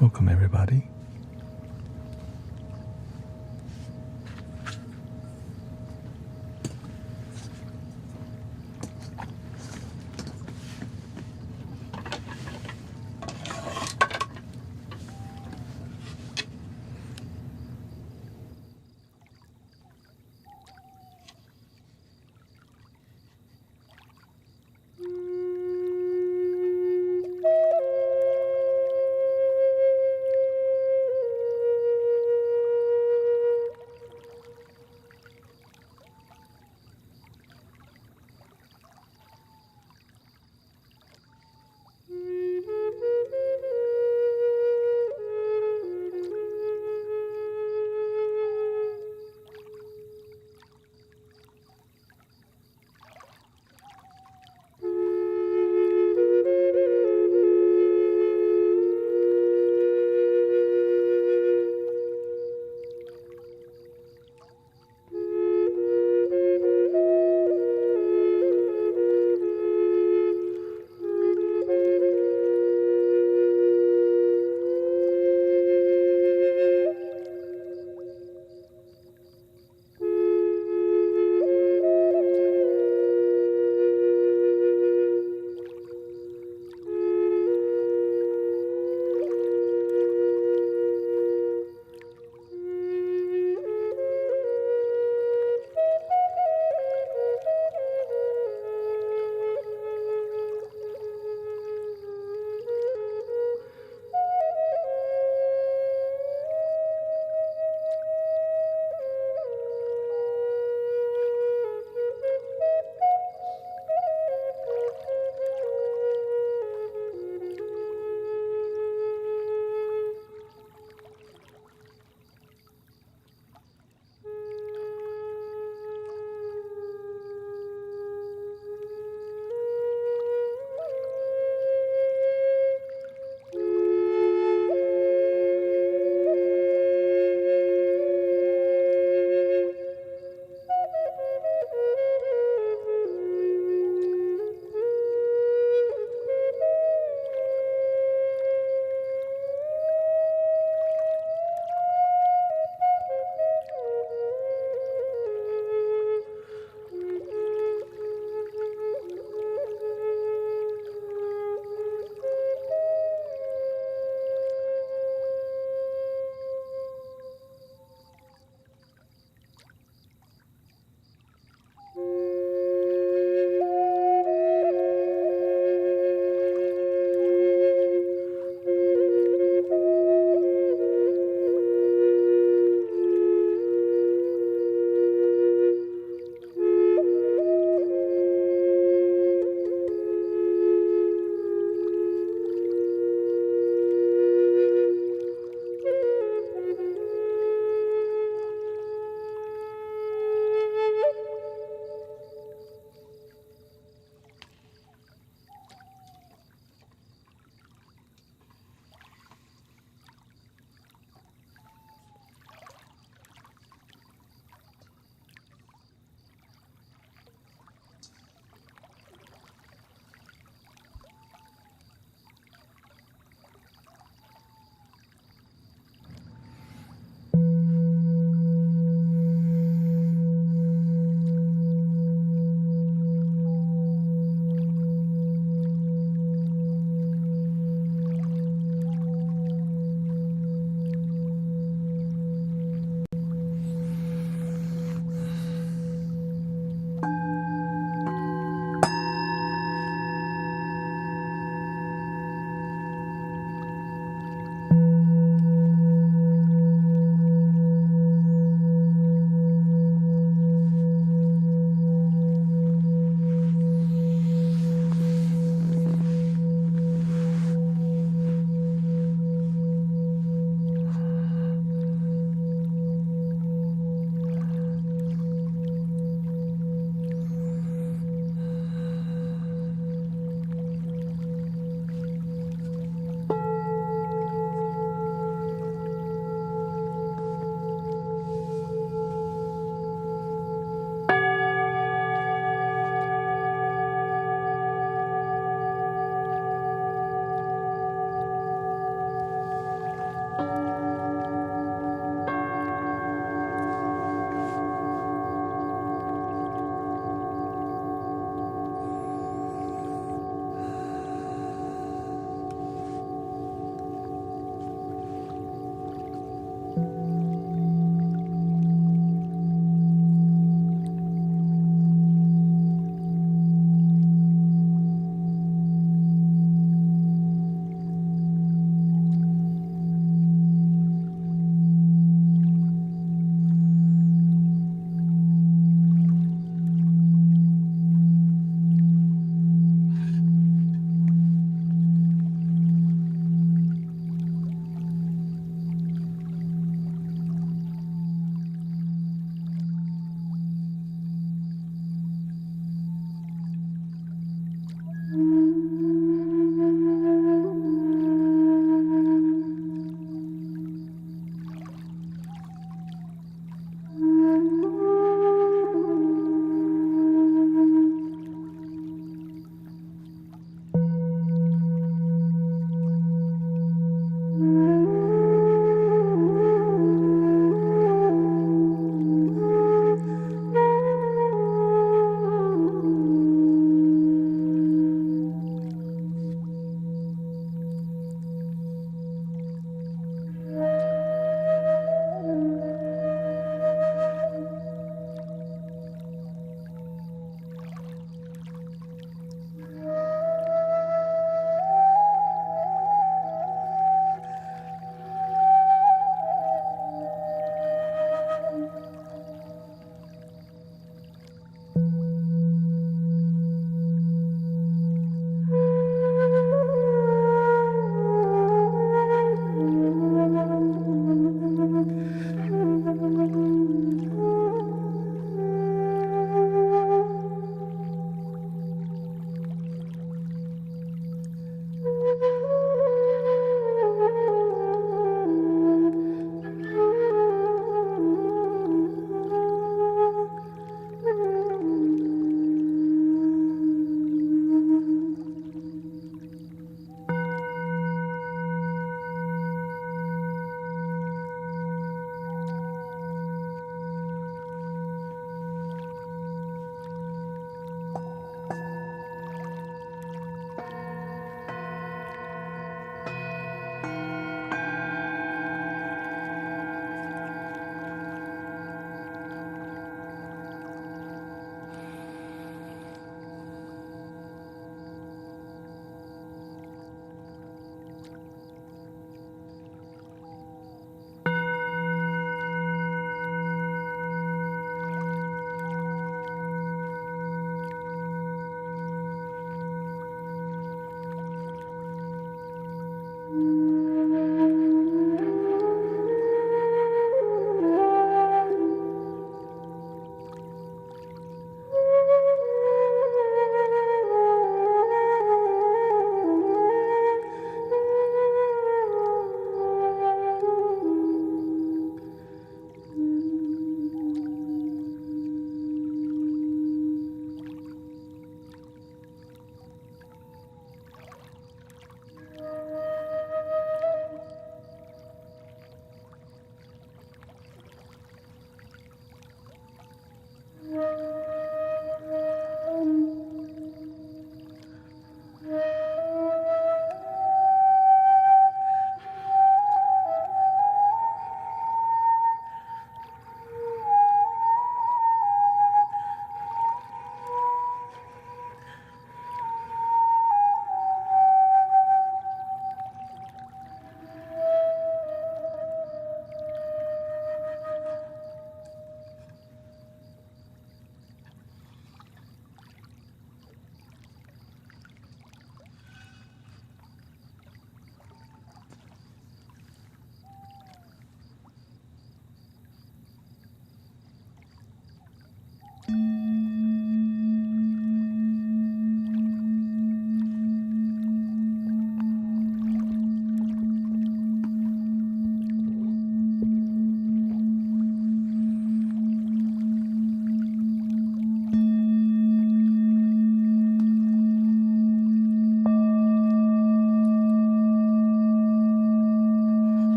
Welcome, everybody.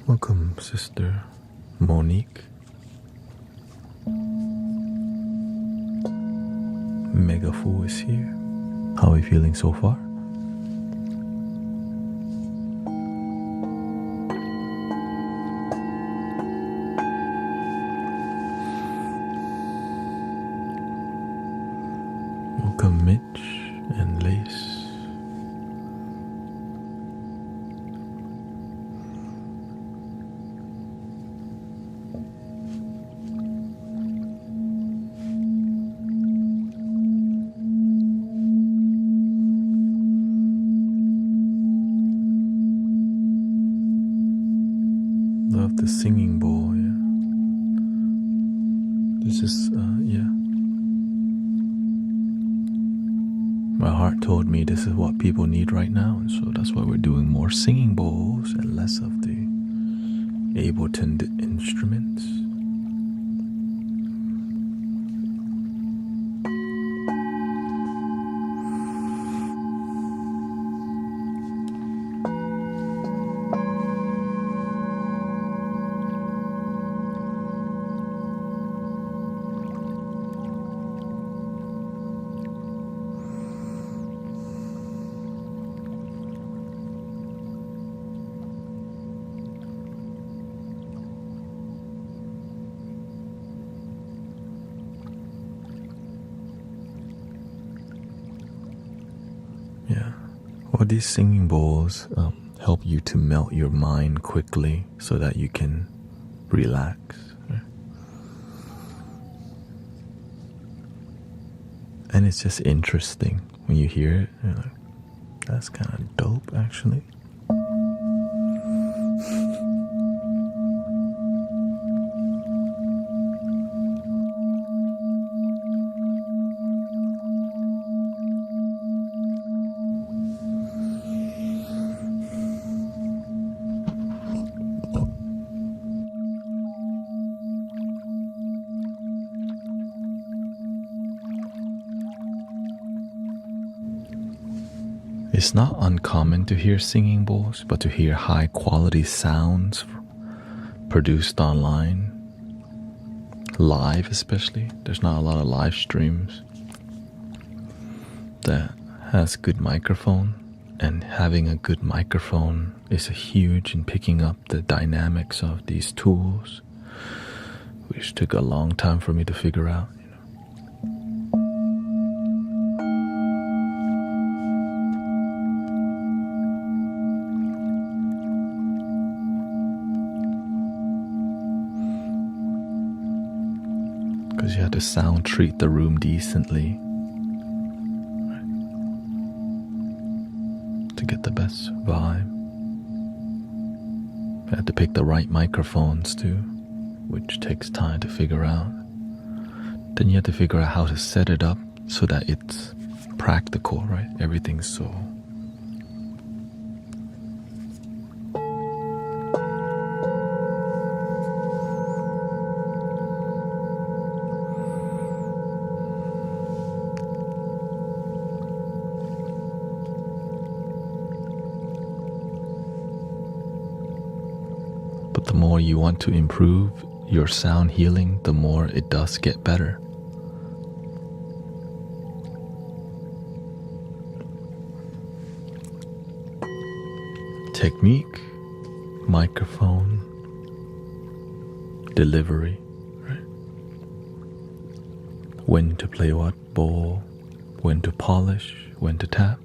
Welcome, Sister Monique. Mega Fu is here. How are you feeling so far? Welcome, Mitch and Lace. Love the singing bowl, yeah. This is, yeah. My heart told me this is what people need right now, and so that's why we're doing more singing bowls and less of the Ableton instruments. Yeah. Well, these singing bowls help you to melt your mind quickly so that you can relax. Right? And it's just interesting when you hear it. You're like, that's kind of dope, actually. It's not uncommon to hear singing bowls, but to hear high quality sounds produced online, live especially. There's not a lot of live streams that has good microphone, and having a good microphone is huge in picking up the dynamics of these tools, which took a long time for me to figure out. Because you have to sound treat the room decently, right, to get the best vibe. You have to pick the right microphones too, which takes time to figure out. Then you have to figure out how to set it up so that it's practical, right? Everything's so But the more you want to improve your sound healing, the more it does get better. Technique, microphone, delivery, right? When to play what bowl, when to polish, when to tap,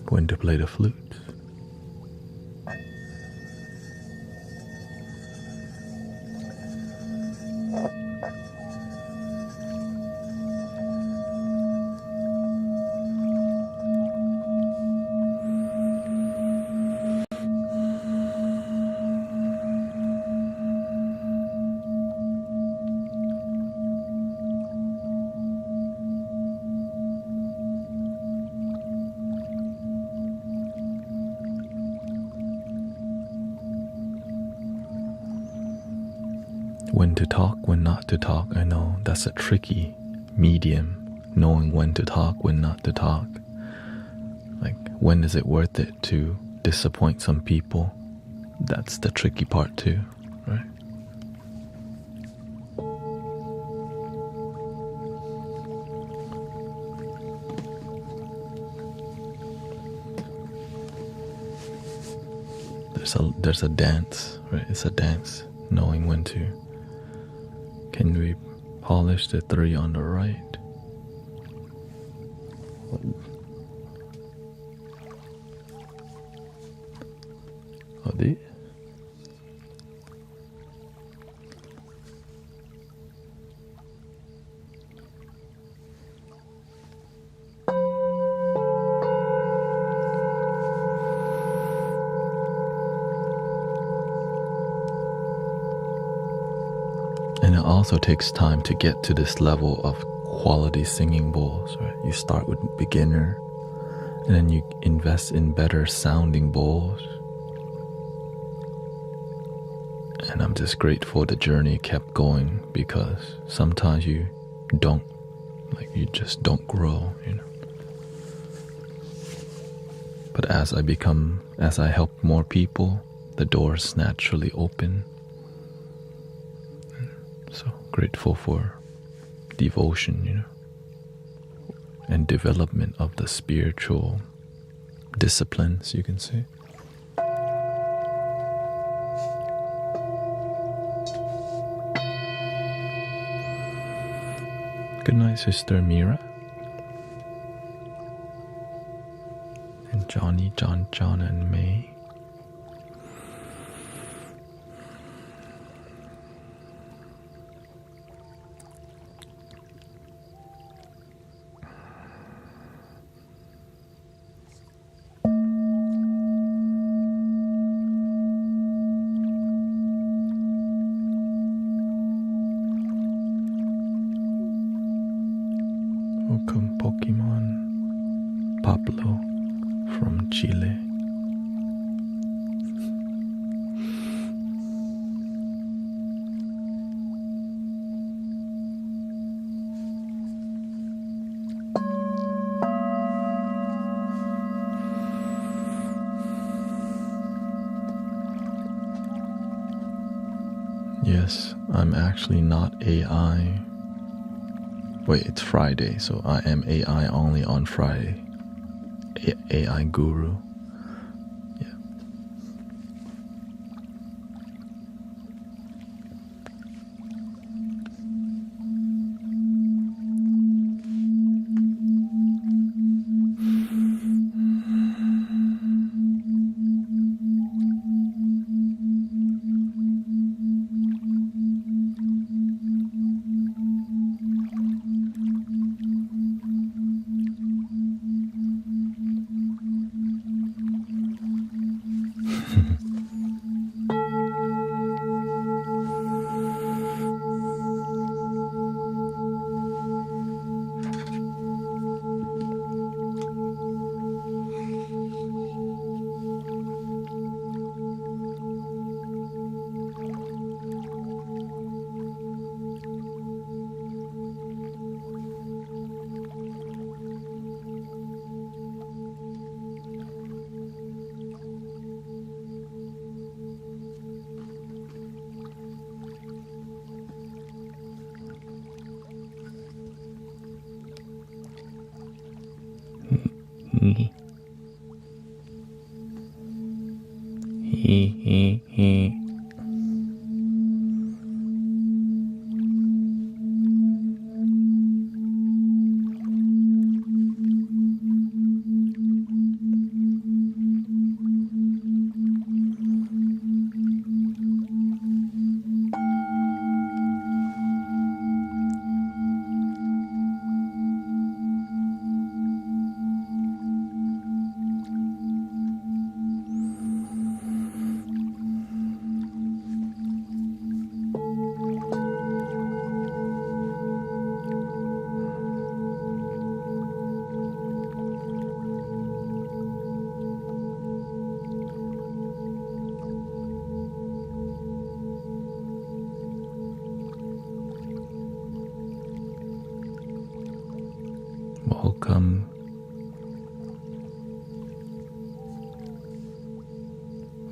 when to play the flute. When to talk, when not to talk. I know that's a tricky medium, knowing when to talk, when not to talk. Like, when is it worth it to disappoint some people That's the tricky part too, right? There's a dance, right? It's a dance, knowing when to. Can we polish the 3 on the right? 어디? And it also takes time to get to this level of quality singing bowls, right? You start with beginner, and then you invest in better sounding bowls. And I'm just grateful the journey kept going, because sometimes you just don't grow, you know. But as I help more people, the doors naturally open. So grateful for devotion, you know, and development of the spiritual disciplines, you can say. Good night, Sister Mira. And Johnny, John, and May. Welcome, Pokemon Pablo from Chile. Yes, I'm actually not AI. Wait, it's Friday, so I am AI only on Friday. AI guru. Yeah.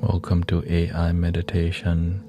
Welcome to AI meditation.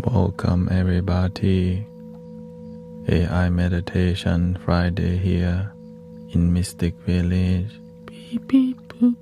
Welcome everybody. AI meditation Friday here in Mystic Village. Beep beep boop.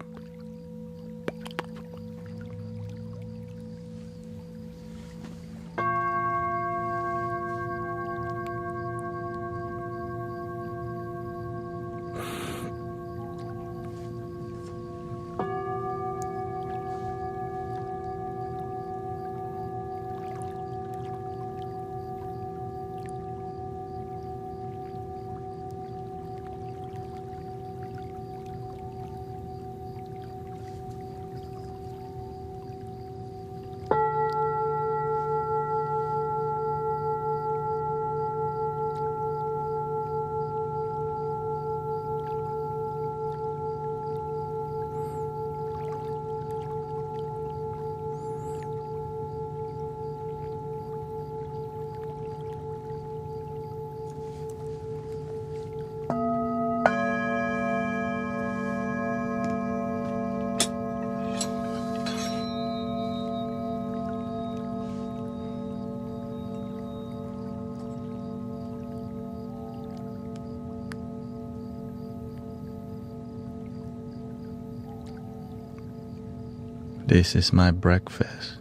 This is my breakfast.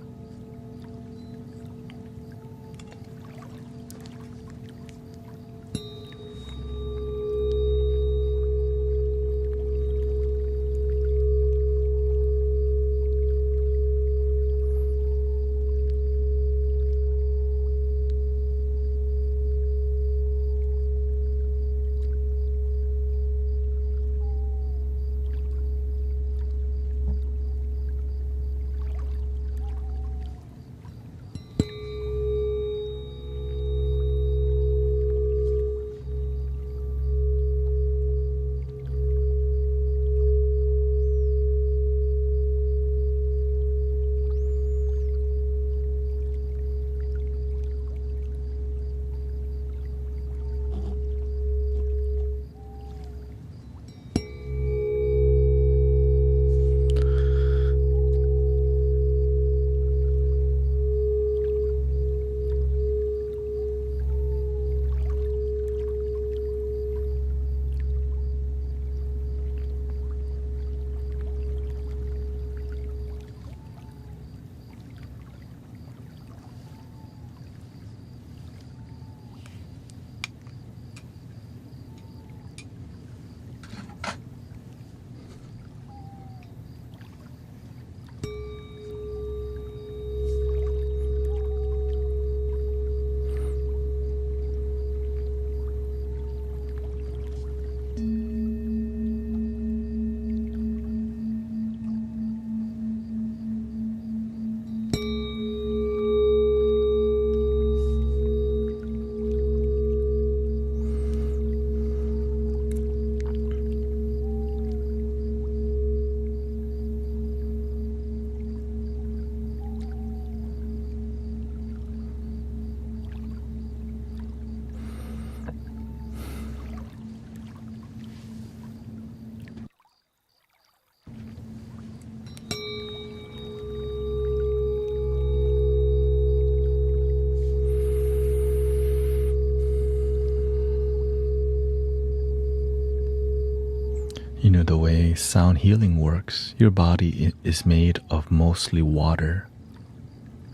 The way sound healing works, your body is made of mostly water.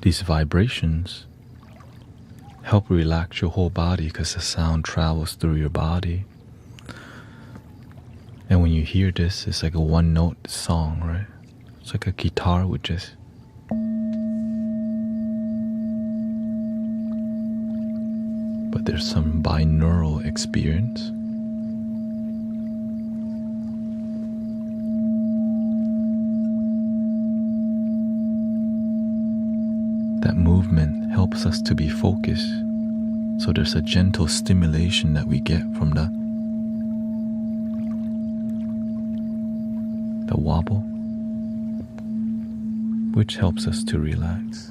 These vibrations help relax your whole body because the sound travels through your body. And when you hear this, it's like a one-note song, right? It's like a guitar with just... But there's some binaural experience. That movement helps us to be focused. So there's a gentle stimulation that we get from the wobble, which helps us to relax.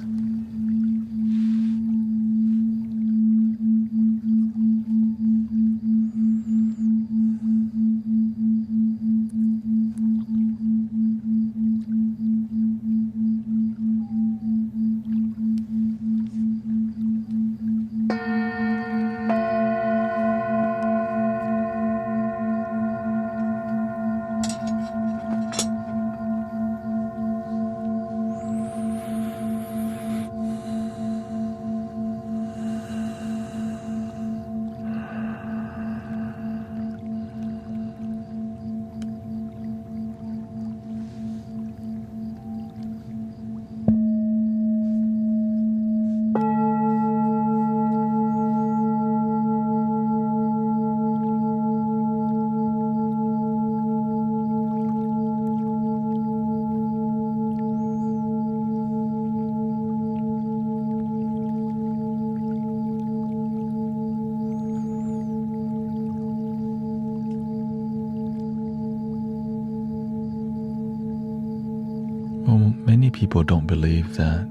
Well, many people don't believe that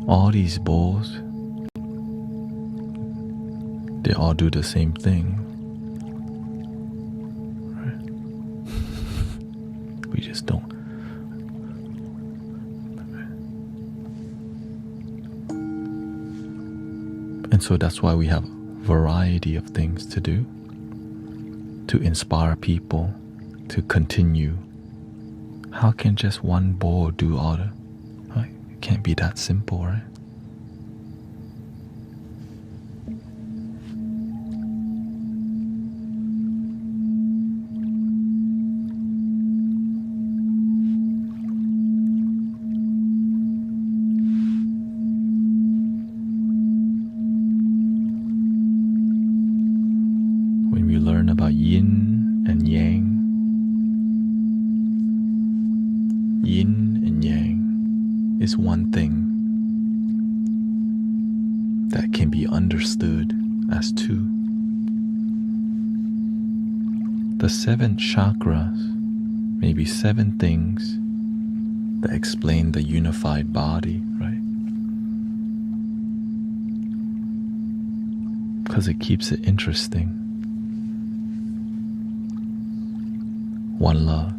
all these bowls, they all do the same thing. Right? We just don't. And so that's why we have a variety of things to do to inspire people to continue. How can just one bowl do all the... Right? It can't be that simple, right? When we learn about yin and yang, yin and yang is one thing that can be understood as two. The 7 chakras may be 7 things that explain the unified body, right? Because it keeps it interesting. One love.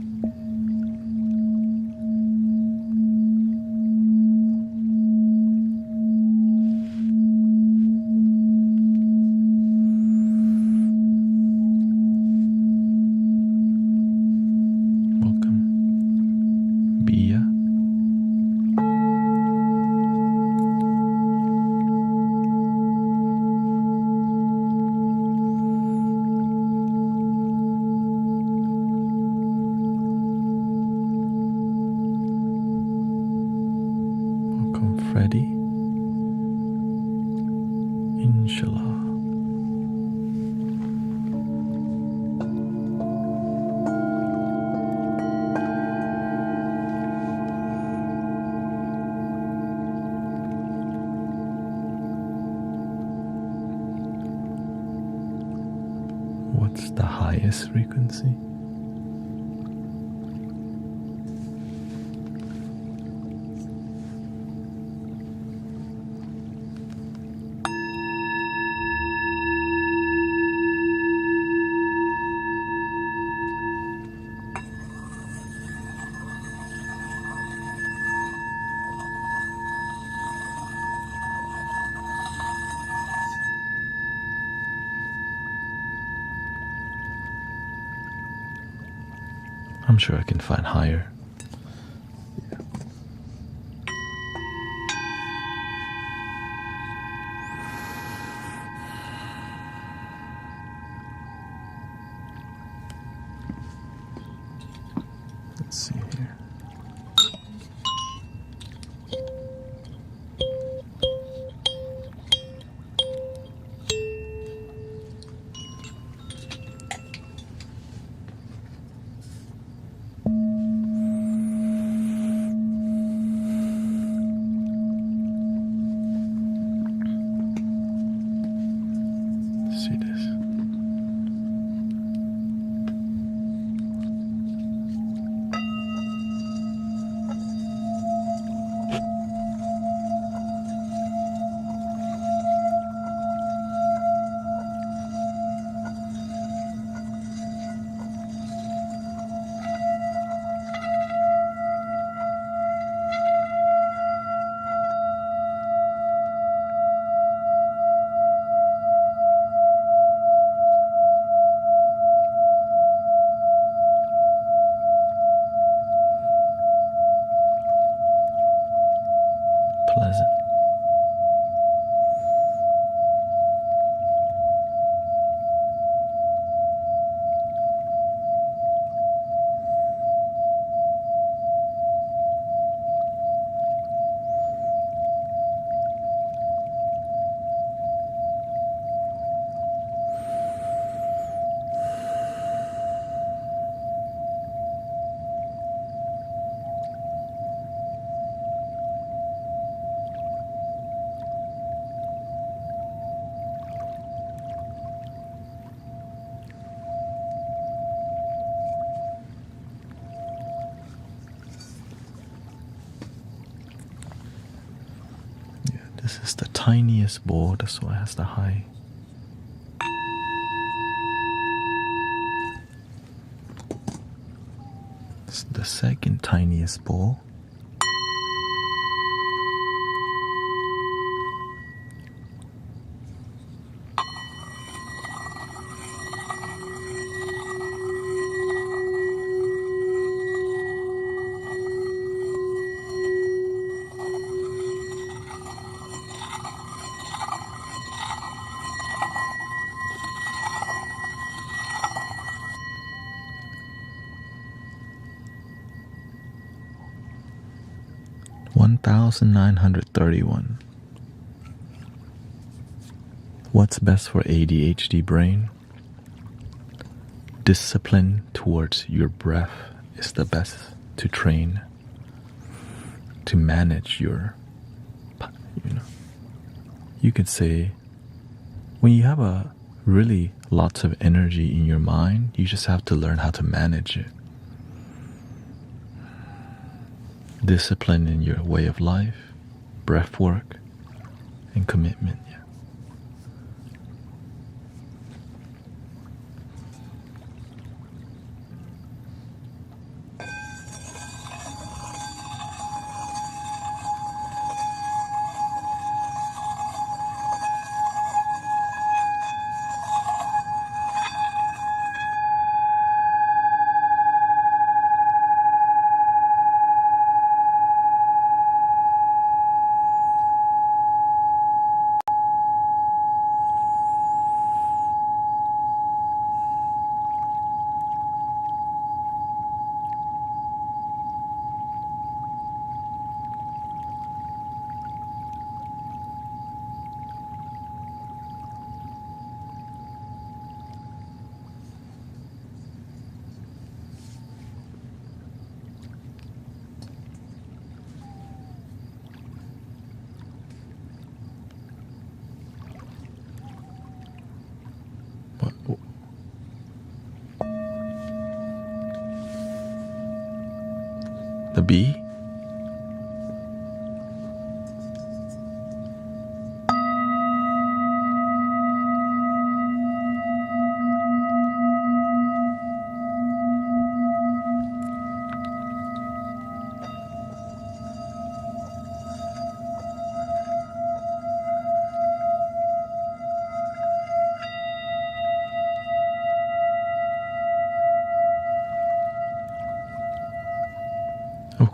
Ready? Inshallah. What's the highest frequency? I'm sure I can find higher. Let's see here. See this. Pleasant. This is the tiniest ball, that's why it has the high. It's the second tiniest ball. $1,931. What's best for ADHD brain? Discipline towards your breath is the best to train, to manage your, you could say, when you have a really lots of energy in your mind, you just have to learn how to manage it. Discipline in your way of life, breath work, and commitment. Yeah. The B?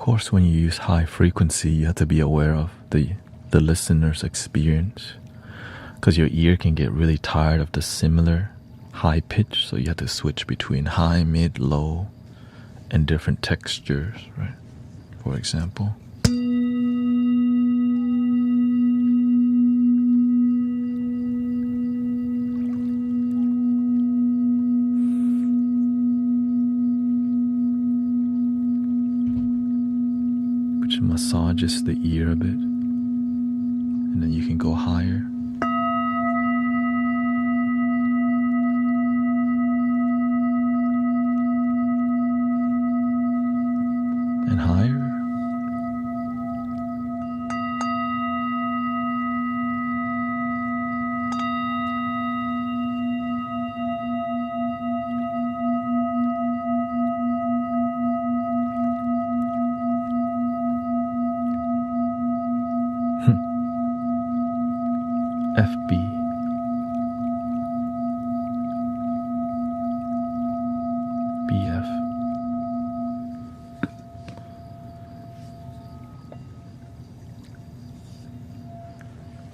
course, when you use high frequency, you have to be aware of the listener's experience, because your ear can get really tired of the similar high pitch, so you have to switch between high, mid, low, and different textures, right? For example. Which massages the ear a bit. And then you can go higher. And higher. FB. BF.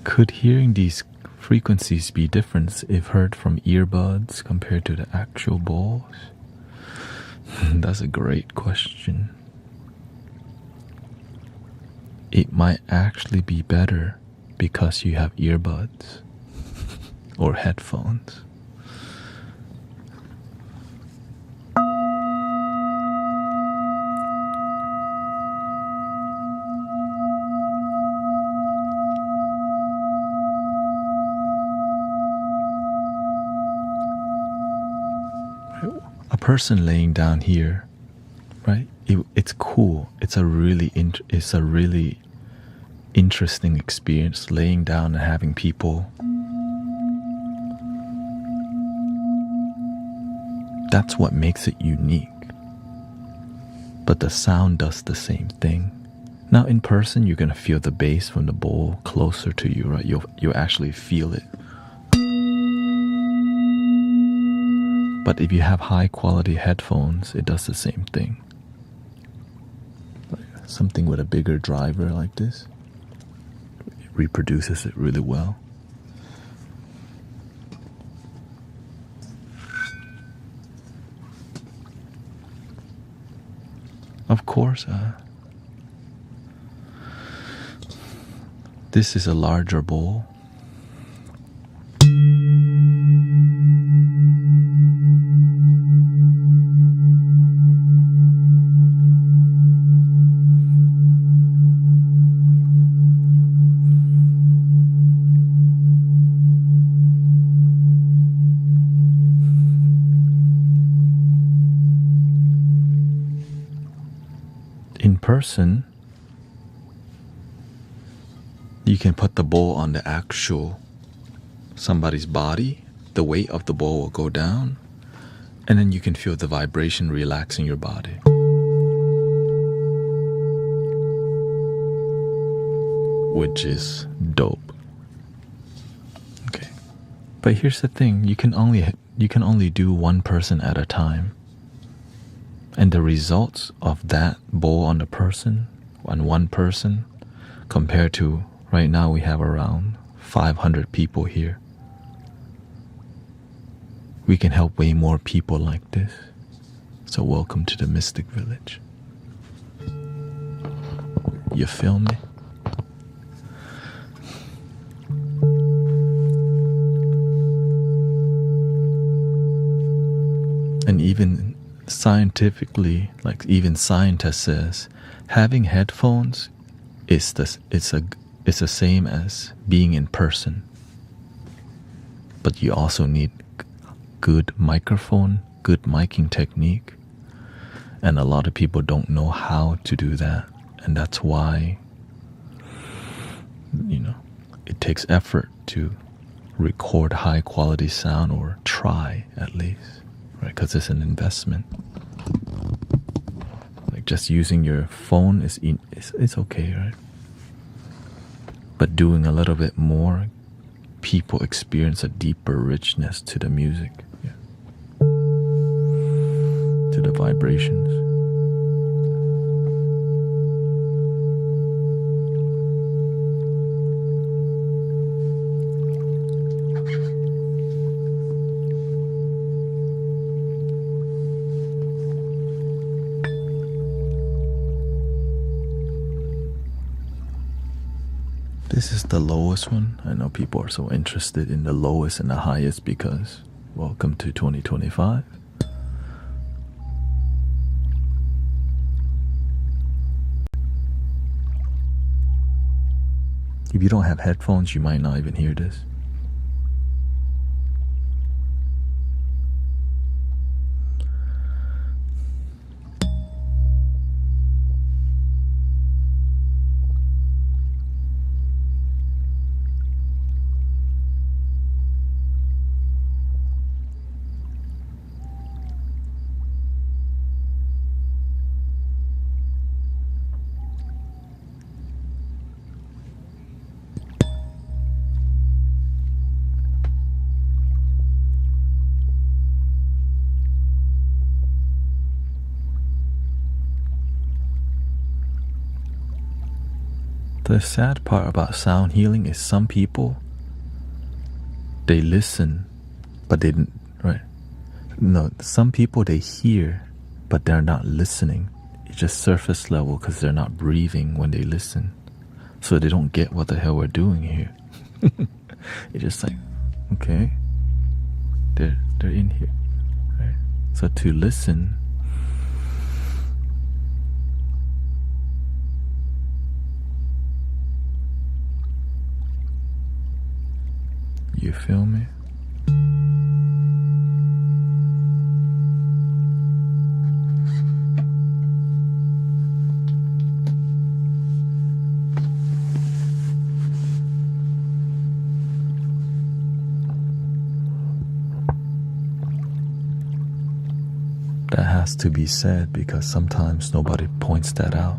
Could hearing these frequencies be different if heard from earbuds compared to the actual balls? That's a great question. It might actually be better because you have earbuds or headphones. A person laying down here, right? It's cool. It's a really interesting experience, laying down and having people. That's what makes it unique. But the sound does the same thing. Now in person, you're gonna feel the bass from the bowl closer to you, right? You'll actually feel it. But if you have high quality headphones, it does the same thing. Like something with a bigger driver like this, it reproduces it really well. Of course, this is a larger bowl. In person, you can put the bowl on the actual somebody's body. The weight of the bowl will go down, and then you can feel the vibration relaxing your body. Which is dope. Okay. But here's the thing, you can only do one person at a time. And the results of that bowl on the person, on one person, compared to right now we have around 500 people here. We can help way more people like this. So welcome to the Mystic Village. You feel me? And even scientifically, like even scientists says, having headphones is the same as being in person. But you also need good microphone, good miking technique, and a lot of people don't know how to do that, and that's why, it takes effort to record high quality sound, or try at least, right? Because it's an investment. Like just using your phone it's okay, right? But doing a little bit more, people experience a deeper richness to the music, to the vibrations. This is the lowest one. I know people are so interested in the lowest and the highest because welcome to 2025. If you don't have headphones, you might not even hear this. The sad part about sound healing is some people, they listen, but they didn't, right? No, some people they hear, but they're not listening. It's just surface level because they're not breathing when they listen. So they don't get what the hell we're doing here. It's just like, okay, they're in here, right? So to listen, you feel me? That has to be said because sometimes nobody points that out.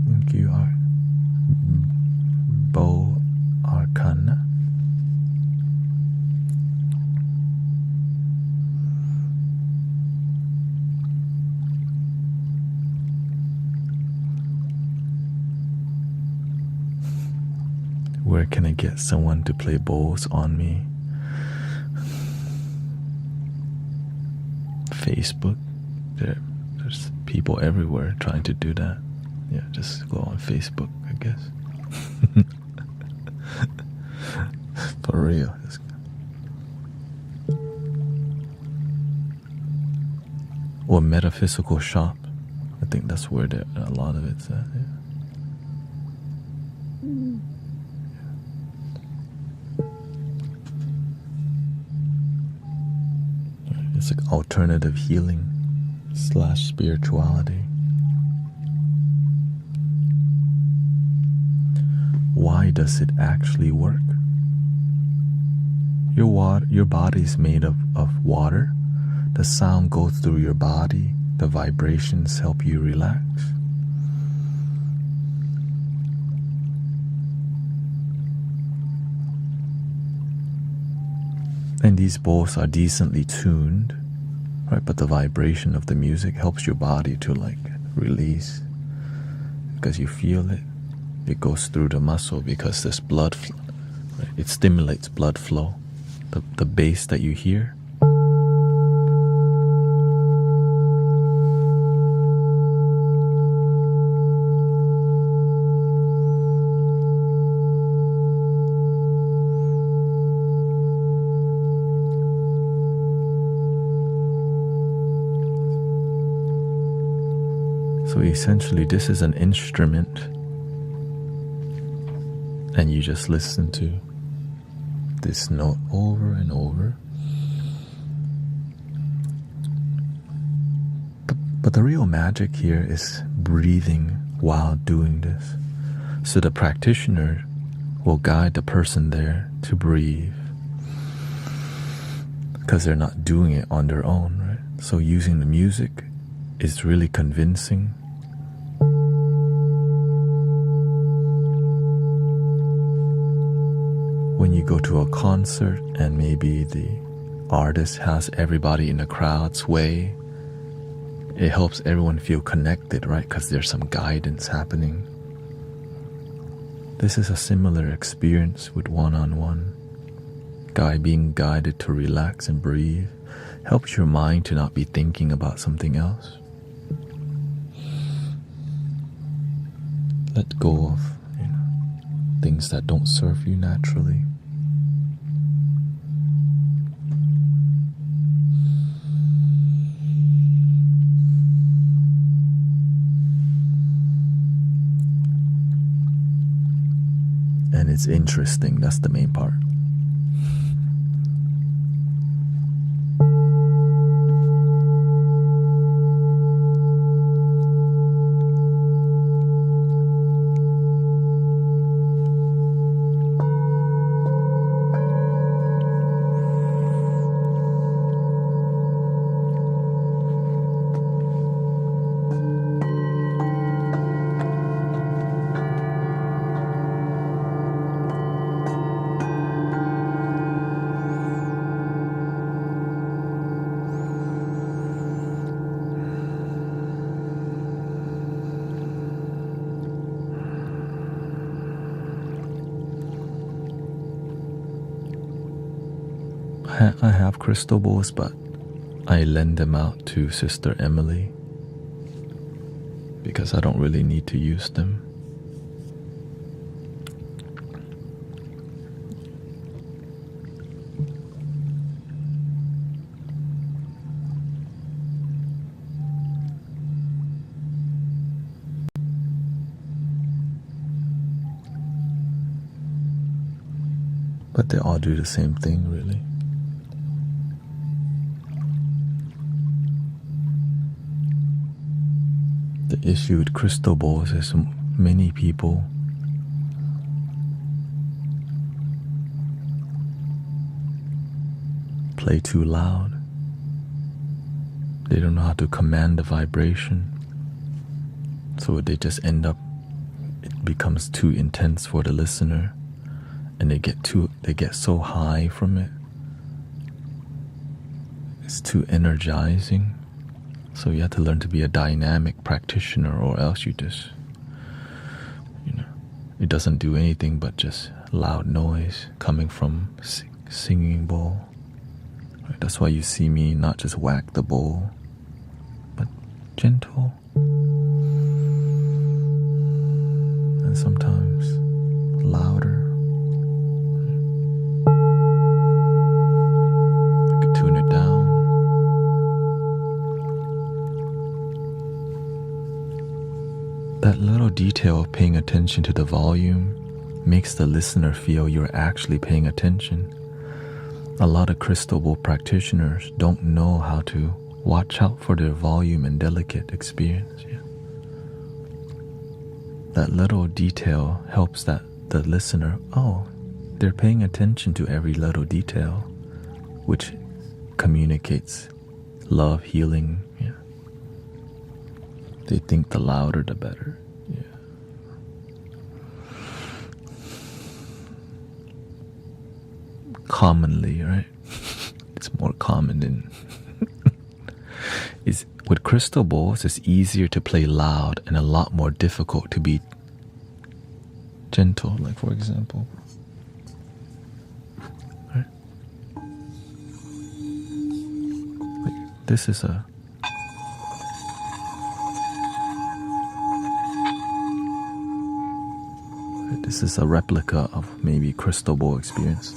Thank you, Bo Arcana. Where can I get someone to play bowls on me? Facebook. There's people everywhere trying to do that. Yeah, just go on Facebook, I guess. For real. Or metaphysical shop. I think that's where a lot of it's at. Yeah. It's like alternative healing / spirituality. Why does it actually work? Your body's made of water. The sound goes through your body. The vibrations help you relax. And these bowls are decently tuned, right? But the vibration of the music helps your body to like release because you feel it. It goes through the muscle because there's blood flow. Right? It stimulates blood flow. The bass that you hear. So essentially this is an instrument and you just listen to this note over and over. But the real magic here is breathing while doing this. So the practitioner will guide the person there to breathe because they're not doing it on their own, right? So using the music is really convincing. When you go to a concert and maybe the artist has everybody in the crowd sway, it helps everyone feel connected, right? Because there's some guidance happening. This is a similar experience with one-on-one. Being guided to relax and breathe helps your mind to not be thinking about something else. Let go of things that don't serve you naturally. And it's interesting, that's the main part. I have crystal balls, but I lend them out to Sister Emily because I don't really need to use them. But they all do the same thing, really. The issue with crystal balls is many people play too loud. They don't know how to command the vibration. So they just end up, it becomes too intense for the listener, and they get so high from it. It's too energizing. So you have to learn to be a dynamic practitioner, or else you just, it doesn't do anything but just loud noise coming from singing bowl. Right? That's why you see me not just whack the bowl, but gentle. And sometimes louder. I could tune it down. That little detail of paying attention to the volume makes the listener feel you're actually paying attention. A lot of crystal ball practitioners don't know how to watch out for their volume and delicate experience. Yeah. That little detail helps the listener, they're paying attention to every little detail, which communicates love, healing. Yeah. They think the louder the better. Yeah. Commonly, right? It's more common than with crystal balls, it's easier to play loud and a lot more difficult to be gentle, like for example. Right? This is a replica of maybe crystal ball experience.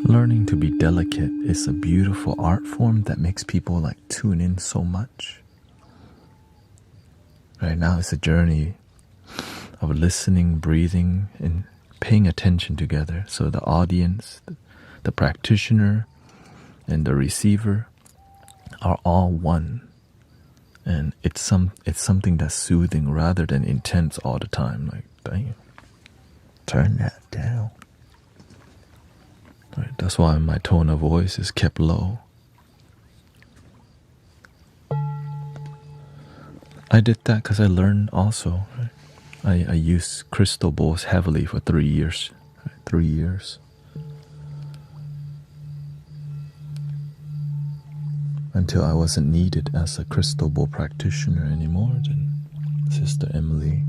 Learning to be delicate is a beautiful art form that makes people tune in so much. Right now it's a journey of listening, breathing, and paying attention together. So the audience, the practitioner, and the receiver are all one. And it's something that's soothing rather than intense all the time. Like, damn, turn that down. Right, that's why my tone of voice is kept low. I did that because I learned also. Right? I used crystal bowls heavily for 3 years. Right? 3 years. Until I wasn't needed as a crystal bowl practitioner anymore. Then Sister Emily.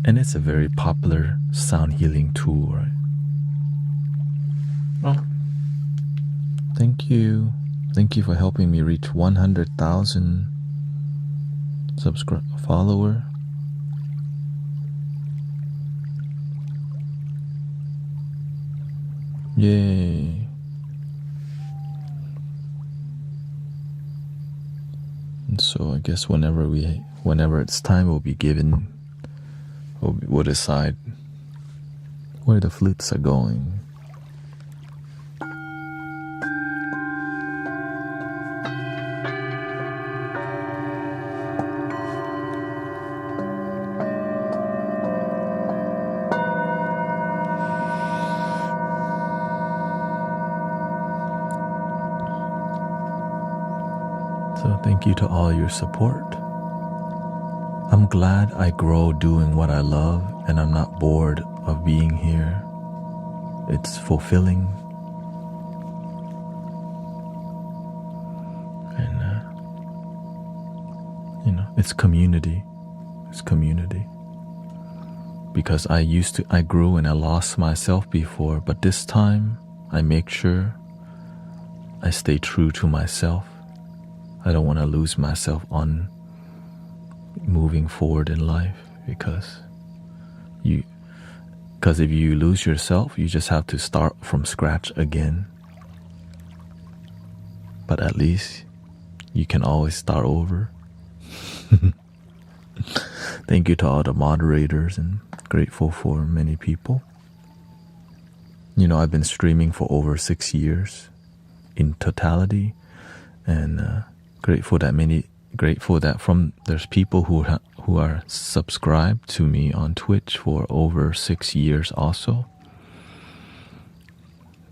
And it's a very popular sound healing tool, right? Oh, thank you. Thank you for helping me reach 100,000 follower. Yay. And so I guess whenever it's time, we'll decide where the flutes are going. So thank you to all your support. I'm glad I grow doing what I love, and I'm not bored of being here. It's fulfilling. And, it's community. It's community. Because I grew and I lost myself before, but this time I make sure I stay true to myself. I don't want to lose myself on moving forward in life, because if you lose yourself, you just have to start from scratch again. But at least you can always start over. Thank you to all the moderators, and grateful for many people. I've been streaming for over 6 years in totality, and grateful that there's people who are subscribed to me on Twitch for over 6 years also.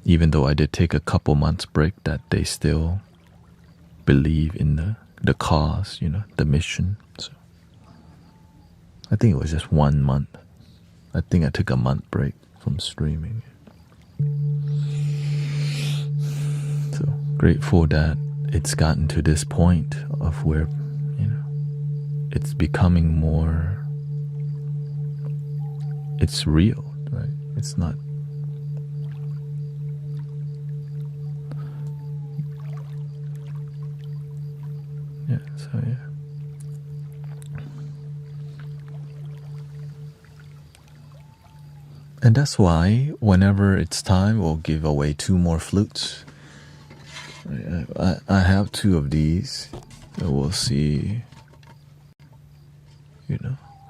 Even though I did take a couple months break, that they still believe in the cause, the mission. So I think it was just 1 month. I think I took a month break from streaming. So grateful that it's gotten to this point of where, it's becoming more, it's real, right? It's not, yeah. And that's why whenever it's time, we'll give away 2 more flutes. I have 2 of these. So we'll see,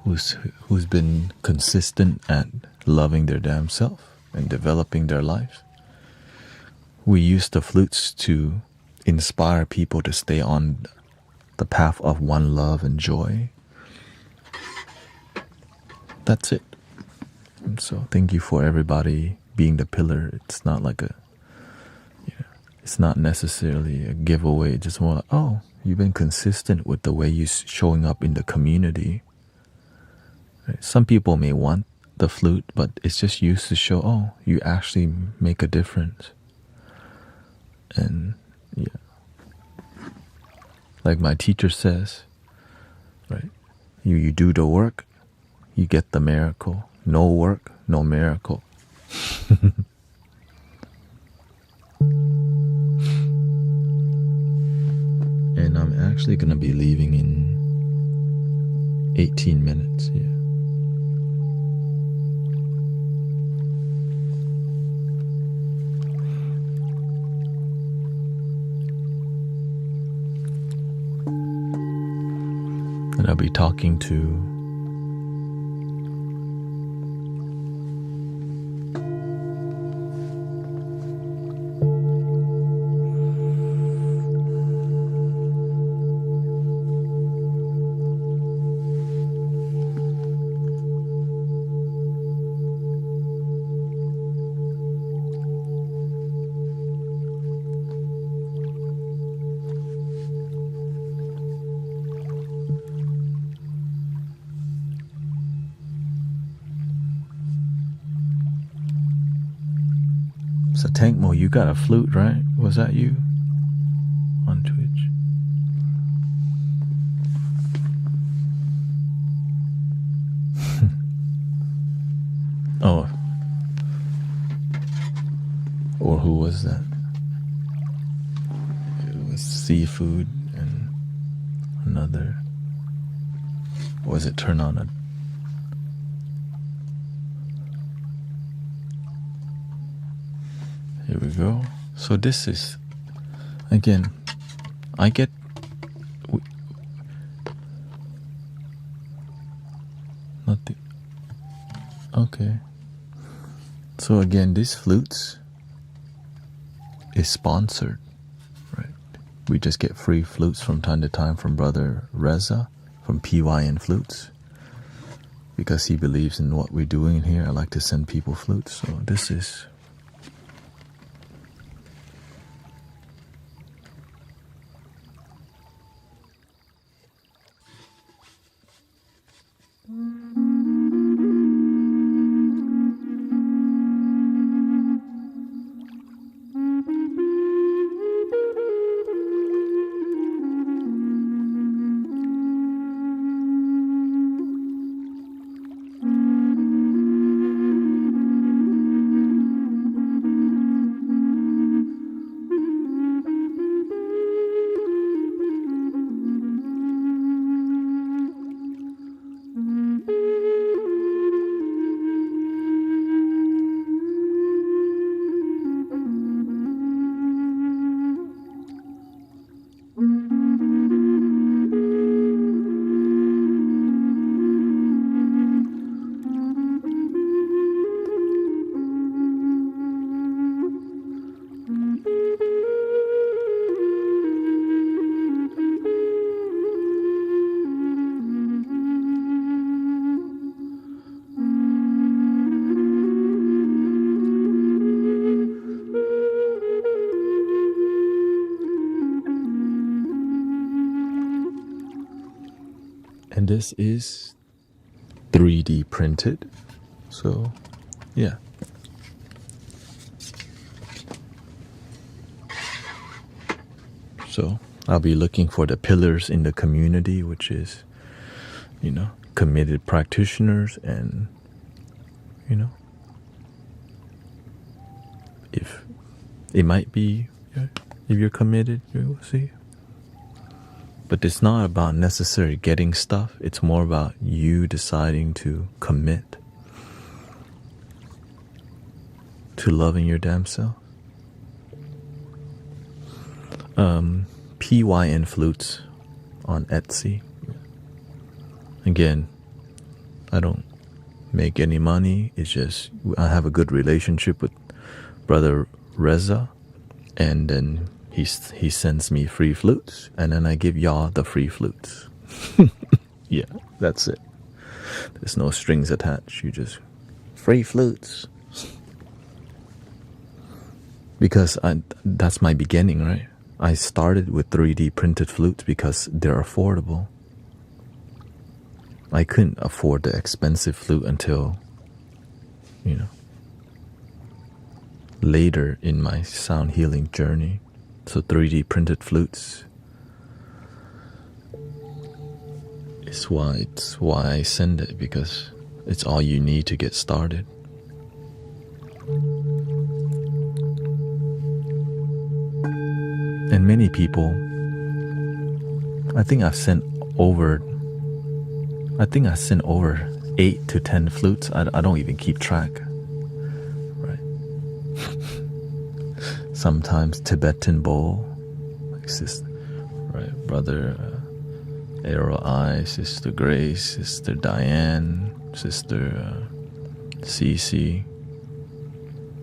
who's been consistent at loving their damn self and developing their lives. We use the flutes to inspire people to stay on the path of one love and joy. That's it. And so thank you for everybody being the pillar. It's not like it's not necessarily a giveaway. Just more like, oh, you've been consistent with the way you're showing up in the community. Right? Some people may want the flute, but it's just used to show, oh, you actually make a difference. And like my teacher says, right? You do the work, you get the miracle. No work, no miracle. And I'm actually going to be leaving in 18 minutes. Yeah. And I'll be talking to So Tankmo, you got a flute, right? Was that you on Twitch? Oh. Or who was that? It was Seafood and another. Or was it Turn On a... Here we go. So this is, again, I get... Nothing. Okay. So again, these flutes is sponsored, right? We just get free flutes from time to time from Brother Reza from PYN Flutes, because he believes in what we're doing here. I like to send people flutes. So this is... And this is 3D printed. So, yeah. So, I'll be looking for the pillars in the community, which is, committed practitioners and, if it might be, if you're committed, you'll see. But it's not about necessarily getting stuff. It's more about you deciding to commit to loving your damn self. PYN Flutes on Etsy. Again, I don't make any money. It's just I have a good relationship with Brother Reza, and then he sends me free flutes, and then I give y'all the free flutes. Yeah, that's it. There's no strings attached. You just free flutes. Because that's my beginning, right? I started with 3D printed flutes because they're affordable. I couldn't afford the expensive flute until, later in my sound healing journey. So 3D printed flutes is why I send it, because it's all you need to get started. And many people, I think I sent over 8 to 10 flutes. I don't even keep track, right? Sometimes Tibetan bowl, like sister, right? Brother Arrow Eye, Sister Grace, Sister Diane, Sister Cece,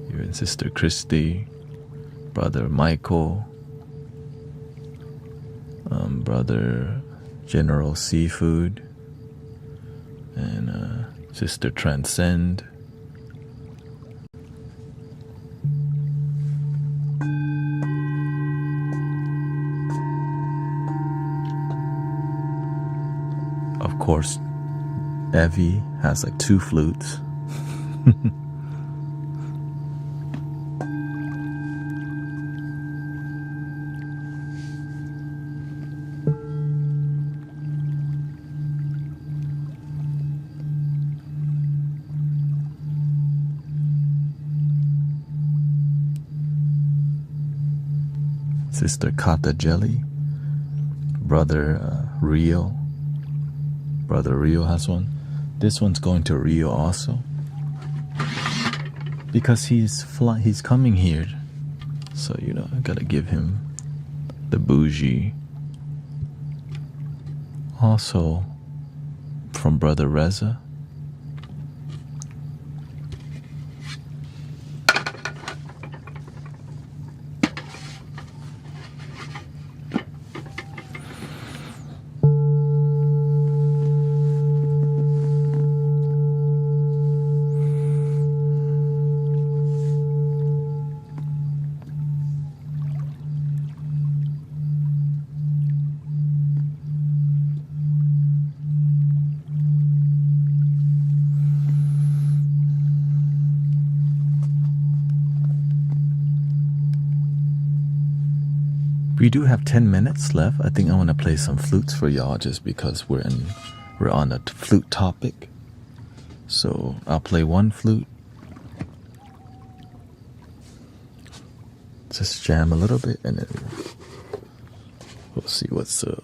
even Sister Christy, Brother Michael, Brother General Seafood, and Sister Transcend. Of course, Evie has like 2 flutes. Sister Kata Jelly, Brother Rio. Brother Rio has one. This one's going to Rio also, because he's coming here, so you know I gotta give him the bougie. Also from Brother Reza. We do have 10 minutes left. I think I want to play some flutes for y'all just because we're on a flute topic. So I'll play one flute. Just jam a little bit and then we'll see what's up.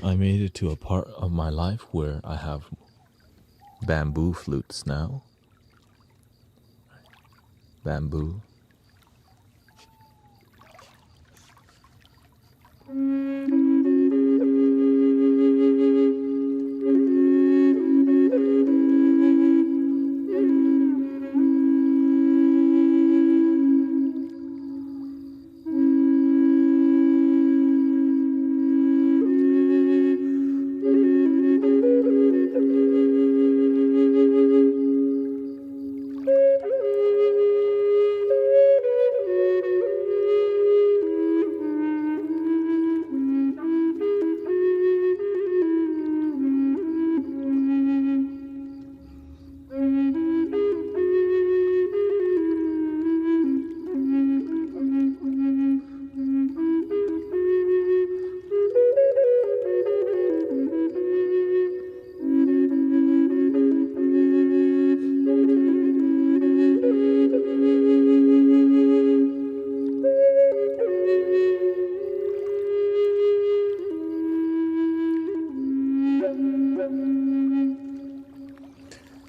I made it to a part of my life where I have bamboo flutes now. Bamboo.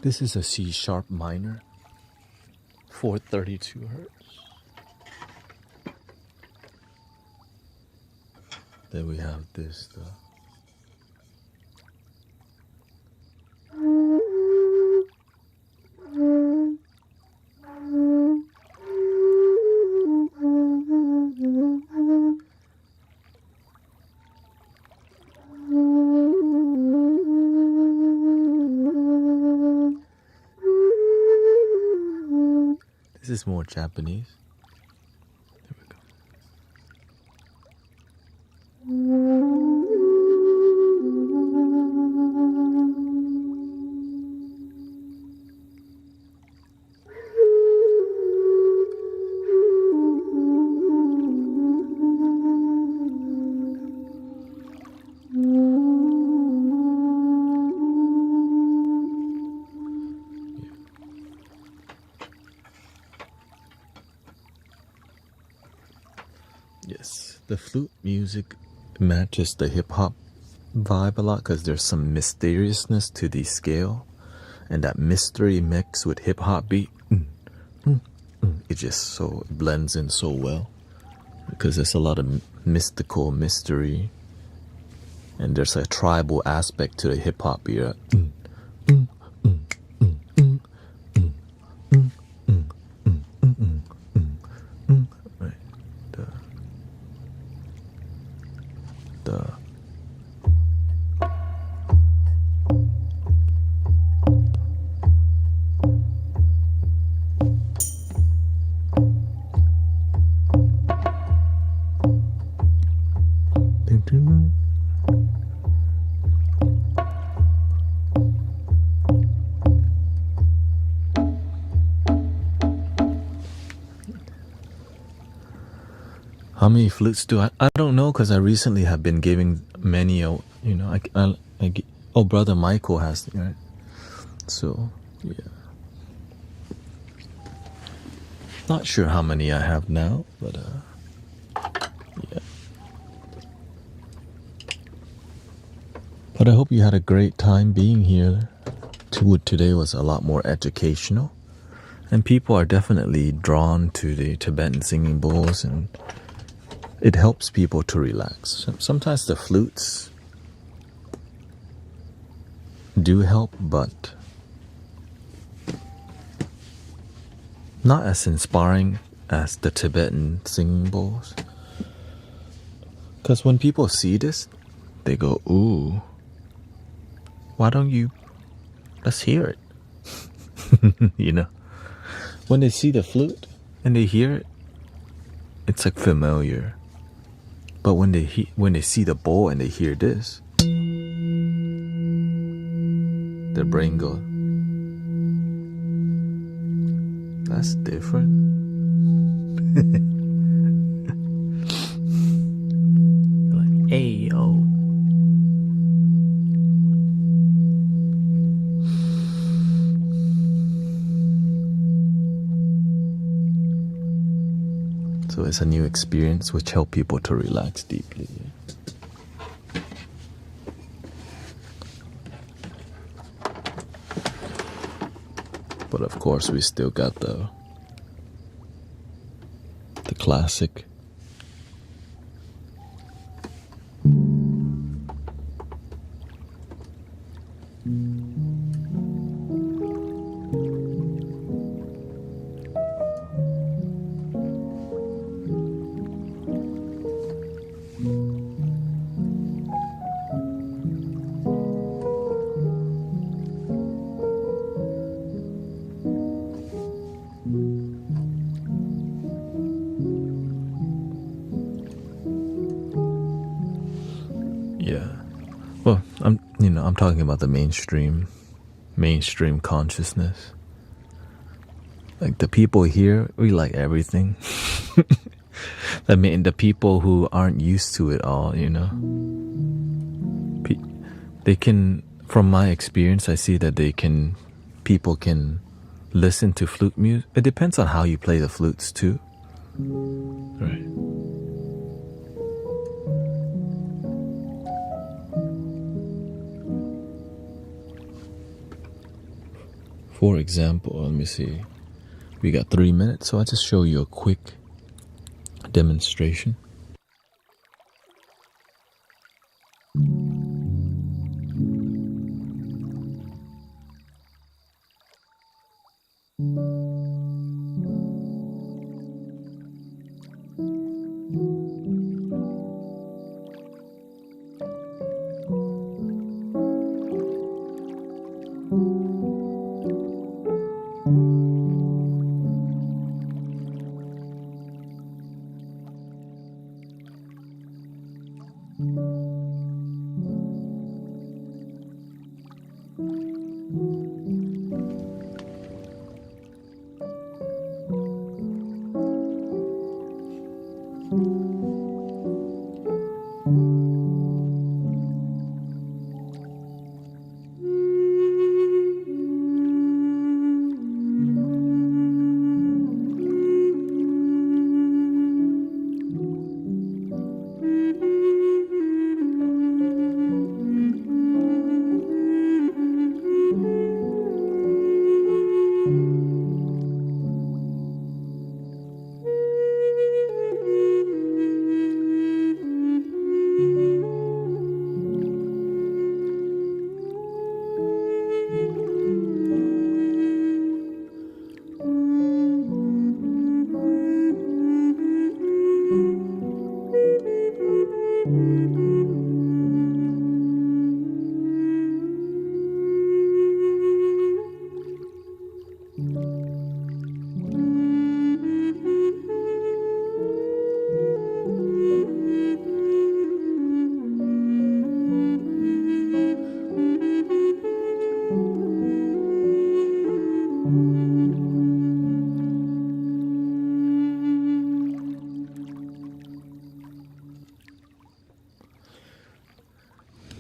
This is a C sharp minor, 432 hertz. Then we have this stuff. This is more Japanese. There we go. the flute music matches the hip-hop vibe a lot because there's some mysteriousness to the scale, and that mystery mix with hip-hop beat, it just so blends in so well because there's a lot of mystical mystery, and there's a tribal aspect to the hip-hop beat. Right. The how many flutes do I don't know because I recently have been giving many, oh, brother Michael has, right? So, yeah. Not sure how many I have now, but, yeah. But I hope you had a great time being here. Today was a lot more educational. And people are definitely drawn to the Tibetan singing bowls, and it helps people to relax. Sometimes the flutes do help, but not as inspiring as the Tibetan singing bowls. Because when people see this, they go, ooh, why don't you, let's hear it. You know? When they see the flute and they hear it, it's like familiar. But when they see the bowl and they hear this, their brain goes, that's different. Like, hey, yo. So it's a new experience which helps people to relax deeply. But of course we still got the classic. Yeah. Well, I'm talking about the mainstream consciousness. Like the people here, we like everything. I mean, the people who aren't used to it all, they can, from my experience, I see that people can listen to flute music. It depends on how you play the flutes too. Right. For example, let me see. We got 3 minutes, so I'll just show you a quick demonstration.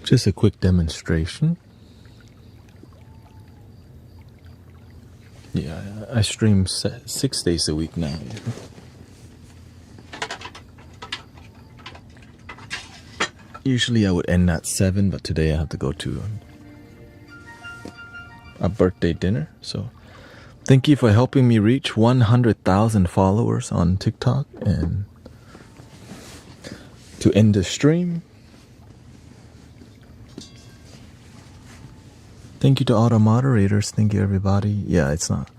Just a quick demonstration. Yeah, I stream 6 days a week now. Usually I would end at 7, but today I have to go to a birthday dinner. So thank you for helping me reach 100,000 followers on TikTok. And to end the stream, thank you to all the moderators. Thank you, everybody. Yeah, it's not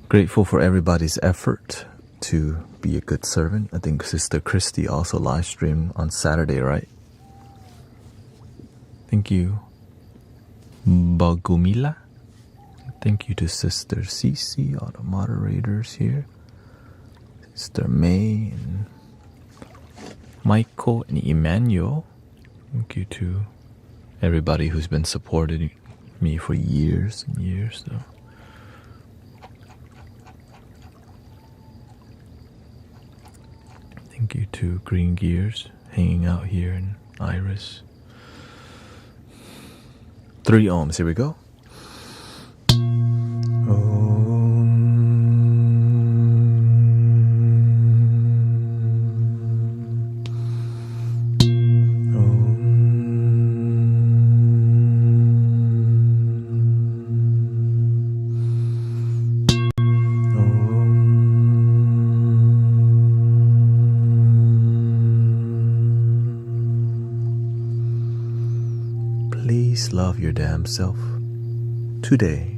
grateful for everybody's effort to be a good servant. I think Sister Christy also live streamed on Saturday, right? Thank you, Bagumila. Thank you to Sister Cece, all the moderators here. Sister May and Michael and Emmanuel. Thank you to everybody who's been supporting me for years and years. So. Thank you to Green Gears hanging out here and Iris. 3 ohms, here we go. Please love your damn self today.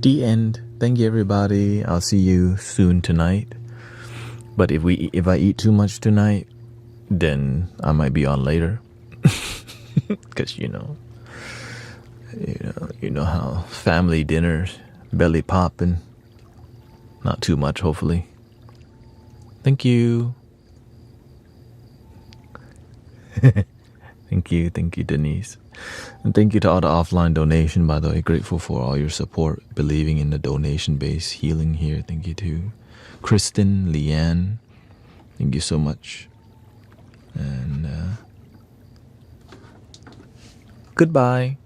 The end. Thank you, everybody. I'll see you soon tonight. But if I eat too much tonight, then I might be on later. Because you know how family dinners, belly popping. Not too much, hopefully. Thank you. Thank you, Denise. And thank you to all the offline donation, by the way. Grateful for all your support, believing in the donation-based healing here. Thank you to Kristen, Leanne. Thank you so much. And goodbye.